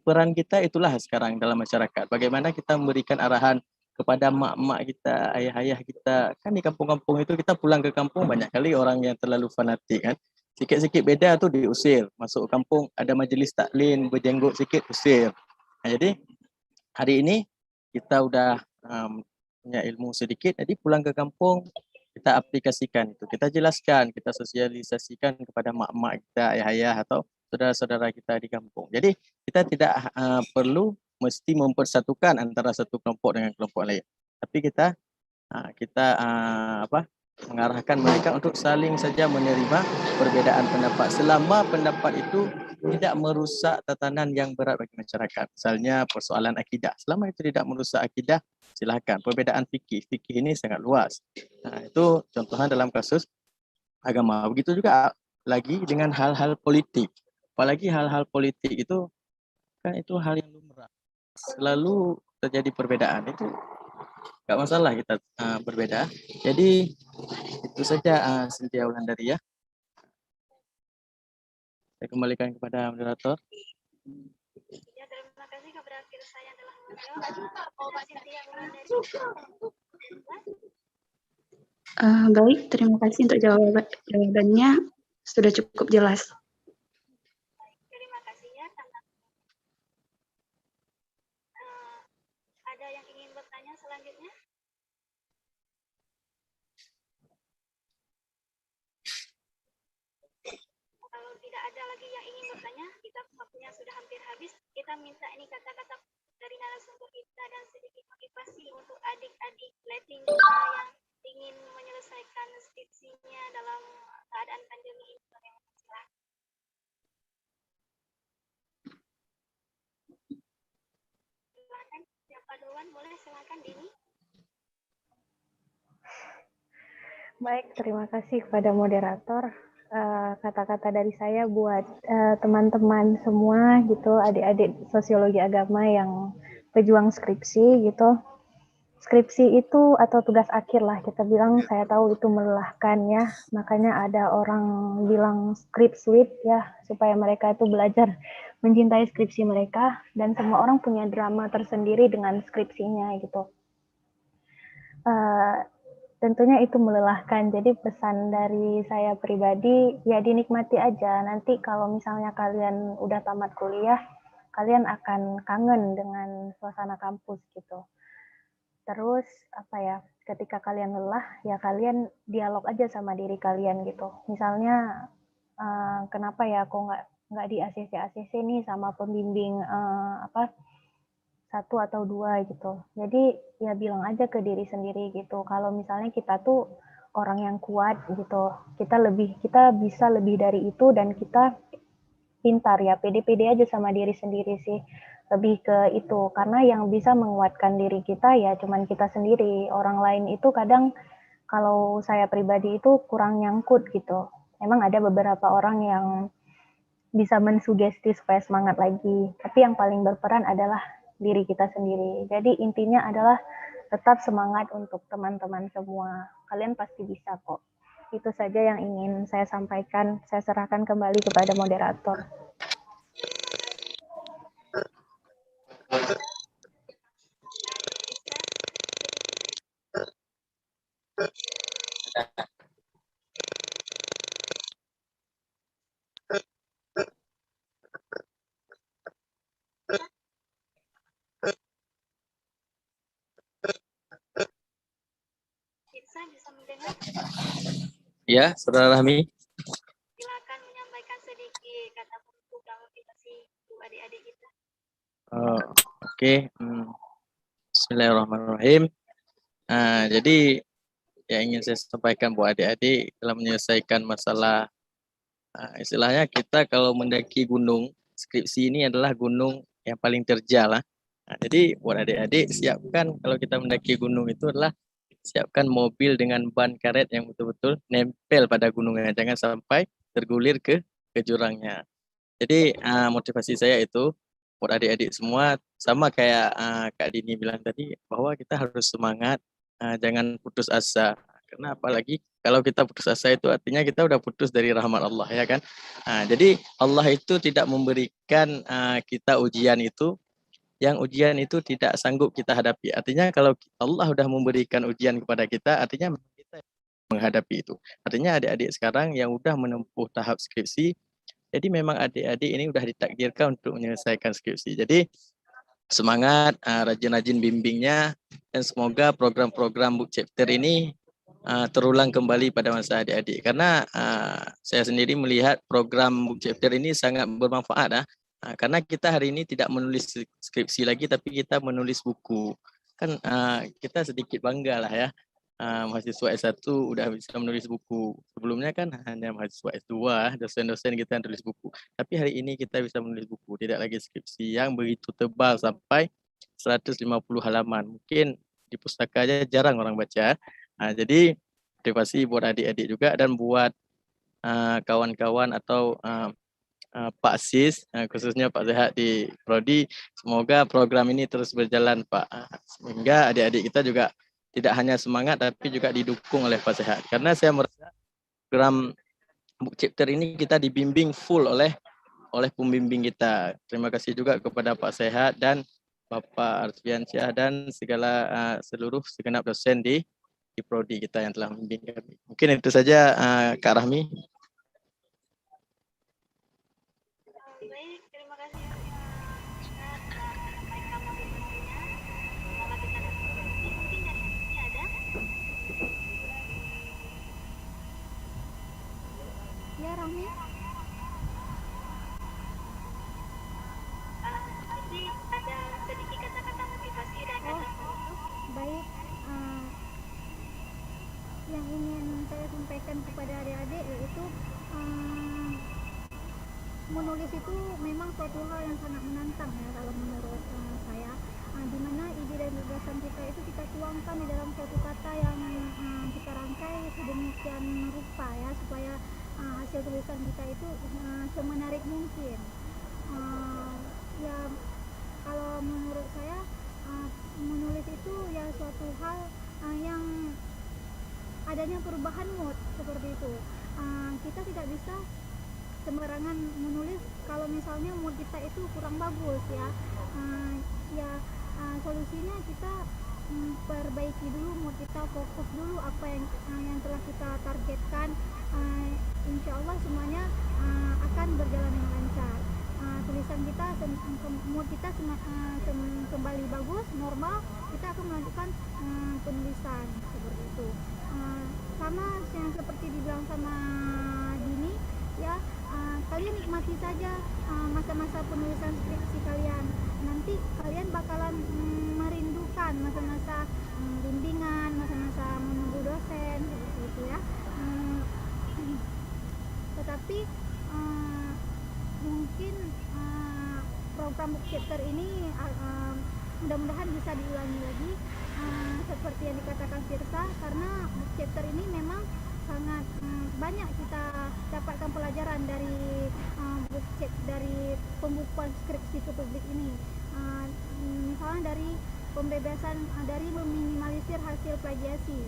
Peran kita itulah sekarang dalam masyarakat. Bagaimana kita memberikan arahan kepada mak-mak kita, ayah-ayah kita. Kan di kampung-kampung itu kita pulang ke kampung banyak kali orang yang terlalu fanatik kan. sikit-sikit beda tu diusir. Masuk kampung ada majlis taklim, berjenggot sikit, usir. Jadi hari ini kita udah punya ilmu sedikit, jadi pulang ke kampung kita aplikasikan itu. Kita jelaskan, kita sosialisasikan kepada mak-mak kita, ayah-ayah atau saudara-saudara kita di kampung. Jadi kita tidak perlu mesti mempersatukan antara satu kelompok dengan kelompok lain. Tapi kita mengarahkan mereka untuk saling saja menerima perbedaan pendapat selama pendapat itu tidak merusak tatanan yang berat bagi masyarakat. Misalnya persoalan akidah, selama itu tidak merusak akidah, silakan. Perbedaan fikih ini sangat luas. Itu contohnya dalam kasus agama. Begitu juga lagi dengan hal-hal politik. Apalagi hal-hal politik itu kan itu hal yang lumrah. Selalu terjadi perbedaan, itu nggak masalah kita berbeda. Jadi itu saja Cynthia Wulandari ya. Saya kembalikan kepada moderator. Ya, terima kasih kepada Firsa yang telah menjawab. Pak Cynthia Wulandari. Baik, terima kasih untuk jawabannya. Sudah cukup jelas. Terima kasih ya. Ada yang ingin bertanya selanjutnya? Kalau tidak ada lagi yang ingin bertanya, kita waktunya sudah hampir habis. Kita minta ini kata-kata dari narasumber kita dan sedikit motivasi untuk adik-adik letting kita yang ingin menyelesaikan skripsinya dalam keadaan pandemi ini. Silakan, siapa duluan? Boleh, silakan Dini. Baik, terima kasih kepada moderator. Kata-kata dari saya buat teman-teman semua gitu, adik-adik sosiologi agama yang pejuang skripsi gitu. Skripsi itu atau tugas akhir lah kita bilang, saya tahu itu melelahkan ya, makanya ada orang bilang script suite ya, supaya mereka itu belajar mencintai skripsi mereka, dan semua orang punya drama tersendiri dengan skripsinya gitu. Tentunya itu melelahkan, jadi pesan dari saya pribadi ya dinikmati aja. Nanti kalau misalnya kalian udah tamat kuliah, kalian akan kangen dengan suasana kampus gitu. Terus ketika kalian lelah ya kalian dialog aja sama diri kalian gitu. Misalnya kenapa ya kok nggak di ACC nih sama pembimbing satu atau dua gitu. Jadi ya bilang aja ke diri sendiri gitu. Kalau misalnya kita tuh orang yang kuat gitu, kita bisa lebih dari itu dan kita pintar ya, pede-pede aja sama diri sendiri sih. Lebih ke itu, karena yang bisa menguatkan diri kita ya cuman kita sendiri. Orang lain itu kadang kalau saya pribadi itu kurang nyangkut gitu. Emang ada beberapa orang yang bisa mensugesti supaya semangat lagi, tapi yang paling berperan adalah diri kita sendiri. Jadi intinya adalah tetap semangat untuk teman-teman semua. Kalian pasti bisa kok. Itu saja yang ingin saya sampaikan. Saya serahkan kembali kepada moderator. Bisa mendengar? Ya, Saudara Rahmi. Silakan menyampaikan sedikit kata pembuka motivasi adik-adik kita. Oke. Bismillahirrahmanirrahim. Jadi yang ingin saya sampaikan buat adik-adik dalam menyelesaikan masalah istilahnya kita kalau mendaki gunung, skripsi ini adalah gunung yang paling terjal lah. Jadi buat adik-adik siapkan kalau kita mendaki gunung itu adalah siapkan mobil dengan ban karet yang betul-betul nempel pada gunungnya, jangan sampai tergulir ke jurangnya. Jadi motivasi saya itu buat adik-adik semua sama kayak Kak Dini bilang tadi bahwa kita harus semangat, jangan putus asa. Karena apalagi kalau kita putus asa itu artinya kita udah putus dari rahmat Allah ya kan. Jadi Allah itu tidak memberikan kita ujian itu yang ujian itu tidak sanggup kita hadapi. Artinya kalau Allah sudah memberikan ujian kepada kita, artinya kita menghadapi itu. Artinya adik-adik sekarang yang udah menempuh tahap skripsi, jadi memang adik-adik ini udah ditakdirkan untuk menyelesaikan skripsi. Jadi semangat, rajin-rajin bimbingnya, dan semoga program-program book chapter ini terulang kembali pada masa adik-adik. Karena saya sendiri melihat program book chapter ini sangat bermanfaat. Karena kita hari ini tidak menulis skripsi lagi, tapi kita menulis buku. Kan kita sedikit bangga lah ya. Mahasiswa S1 udah bisa menulis buku. Sebelumnya kan hanya mahasiswa S2, dosen-dosen kita yang tulis buku. Tapi hari ini kita bisa menulis buku, tidak lagi skripsi yang begitu tebal sampai 150 halaman. Mungkin di pustaka aja jarang orang baca. Jadi motivasi buat adik-adik juga dan buat kawan-kawan atau Pak Sis, khususnya Pak Sehat di Prodi, semoga program ini terus berjalan Pak. Sehingga adik-adik kita juga tidak hanya semangat tapi juga didukung oleh Pak Sehat. Karena saya merasa program book chapter ini kita dibimbing full oleh pembimbing kita. Terima kasih juga kepada Pak Sehat dan Bapak Arfiansyah dan segala segenap dosen di Prodi kita yang telah membimbing kami. Mungkin itu saja Kak Rahmi. Baik, terima kasih sampaikan motivasinya. Semoga kita mungkin dari sini ada. Ya, Rahmi. Jadi ada sedikit kata-kata motivasi dan kata penutup. Baik, yang ingin saya sampaikan kepada adik-adik yaitu menulis itu memang suatu hal yang sangat menantang ya kalau menurut saya, di mana ide dan gagasan kita itu kita tuangkan di dalam suatu kata yang kita rangkai sedemikian rupa ya supaya hasil tulisan kita itu semenarik mungkin. Ya kalau menurut saya menulis itu ya suatu hal yang adanya perubahan mood seperti itu. Kita tidak bisa sembarangan menulis kalau misalnya mood kita itu kurang bagus ya. Solusinya kita perbaiki dulu mood kita, fokus dulu apa yang telah kita targetkan. Insya Allah semuanya akan berjalan dengan lancar. Tulisan kita, mood kita kembali bagus, normal, kita akan melanjutkan penulisan seperti itu. Sama yang seperti dibilang sama Dini ya, kalian nikmati saja masa-masa penulisan skripsi kalian. Nanti kalian bakalan merindukan masa-masa bimbingan, masa-masa menunggu dosen seperti itu ya. Tetapi mungkin program book chapter ini mudah-mudahan bisa diulangi lagi seperti yang dikatakan Firsa, karena book chapter ini memang sangat banyak kita dapatkan pelajaran dari dari pembukuan skripsi ke publik ini. Misalnya dari pembebasan, dari meminimalisir hasil plagiasi.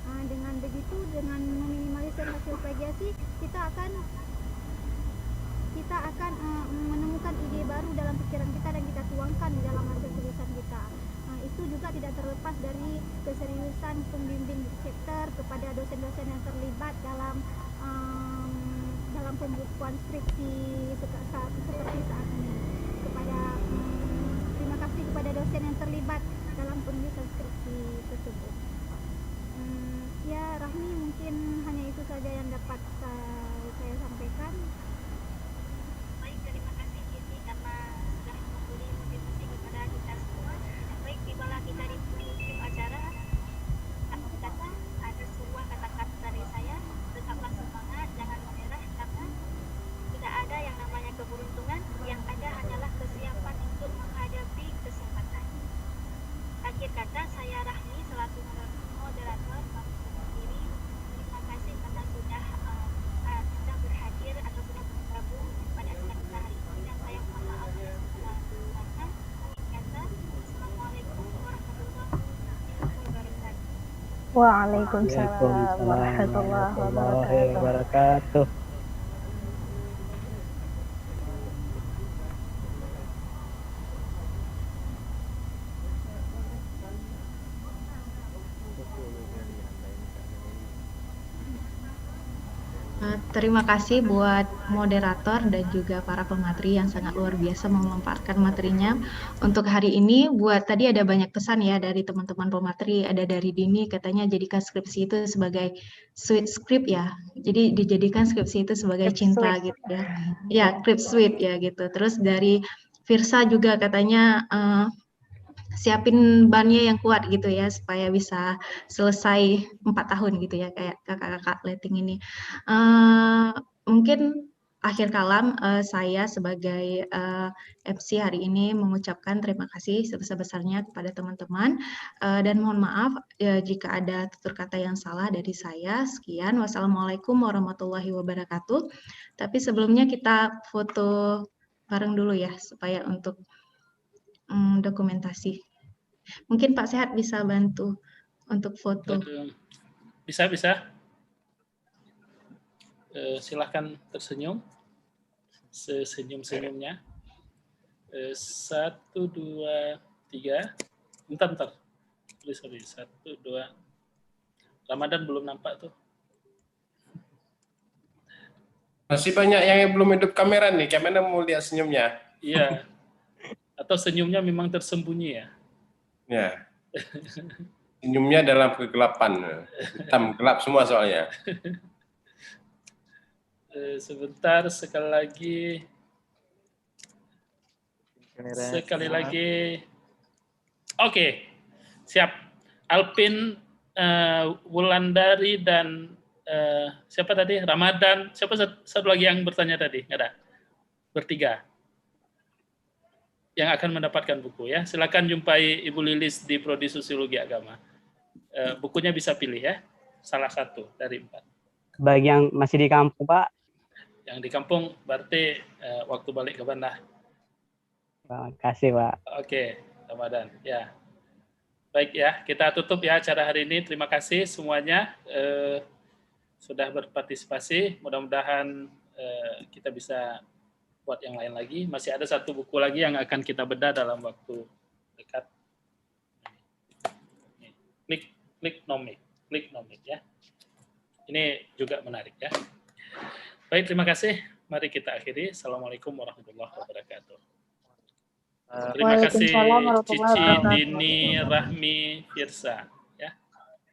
Dengan begitu, dengan meminimalisir hasil plagiasi, kita akan menemukan ide baru dalam pikiran kita dan kita tuangkan di dalam hasil tulisan kita. Itu juga tidak terlepas dari keseriusan pembimbing chapter kepada dosen-dosen yang terlibat dalam pembukuan skripsi seperti saat ini. Terima kasih kepada dosen yang terlibat dalam penulisan skripsi tersebut. Ya, Rahmi, mungkin hanya itu saja yang dapat saya sampaikan. Baik, terima kasih Giti karena sudah memberi motivasi kepada kita semua. Baik, tibalah kita di penghujung acara. Aku kata ada sebuah kata-kata dari saya, tetaplah semangat, jangan menyerah karena tidak ada yang namanya keberuntungan, yang ada hanyalah kesiapan untuk menghadapi kesempatan. Akhir kata, saya Rahmi selaku moderator sendiri. Terima kasih karena sudah berhadir atau sudah bergabung pada acara hari ini, dan saya mohon maaf segala kesalahan. Kata, Assalamualaikum warahmatullahi wabarakatuh. Waalaikumsalam warahmatullahi wabarakatuh. Terima kasih buat moderator dan juga para pemateri yang sangat luar biasa memaparkan materinya. Untuk hari ini, tadi ada banyak pesan ya dari teman-teman pemateri, ada dari Dini katanya jadikan skripsi itu sebagai sweet script ya. Jadi dijadikan skripsi itu sebagai cinta gitu ya. Ya, script sweet ya gitu. Terus dari Firsa juga katanya siapin bannya yang kuat gitu ya supaya bisa selesai 4 tahun gitu ya kayak kakak-kakak letting ini. Mungkin akhir kalam saya sebagai MC hari ini mengucapkan terima kasih sebesar-besarnya kepada teman-teman dan mohon maaf jika ada tutur kata yang salah dari saya. Sekian, wassalamualaikum warahmatullahi wabarakatuh. Tapi sebelumnya kita foto bareng dulu ya supaya untuk dokumentasi. Mungkin Pak Sehat bisa bantu untuk foto. Bisa. Silahkan tersenyum. Sesenyum-senyumnya. 1, 2, 3. Bentar. Sorry. 1, 2. Ramadan belum nampak tuh. Masih banyak yang belum hidup kamera nih. Gimana mau lihat senyumnya? Iya. Atau senyumnya memang tersembunyi ya? Ya. Senyumnya dalam kegelapan. Hitam gelap semua soalnya. Sebentar, sekali lagi. Oke, siap. Alpin, Wulandari, dan siapa tadi? Ramadan. Siapa satu lagi yang bertanya tadi? Nggak ada? Bertiga. Yang akan mendapatkan buku ya. Silakan jumpai Ibu Lilis di Prodi Sosiologi Agama. Bukunya bisa pilih ya. Salah satu dari 4. Bagi yang masih di kampung, Pak. Yang di kampung berarti waktu balik ke Bandar. Terima kasih, Pak. Oke, Ramadan. Ya. Baik ya, kita tutup ya acara hari ini. Terima kasih semuanya sudah berpartisipasi. Mudah-mudahan kita bisa buat yang lain lagi. Masih ada satu buku lagi yang akan kita bedah dalam waktu dekat. Klik nomik ya. Ini juga menarik ya. Baik, terima kasih. Mari kita akhiri. Assalamualaikum warahmatullahi wabarakatuh. Terima kasih Cici, Dini, Rahmi, Firsa.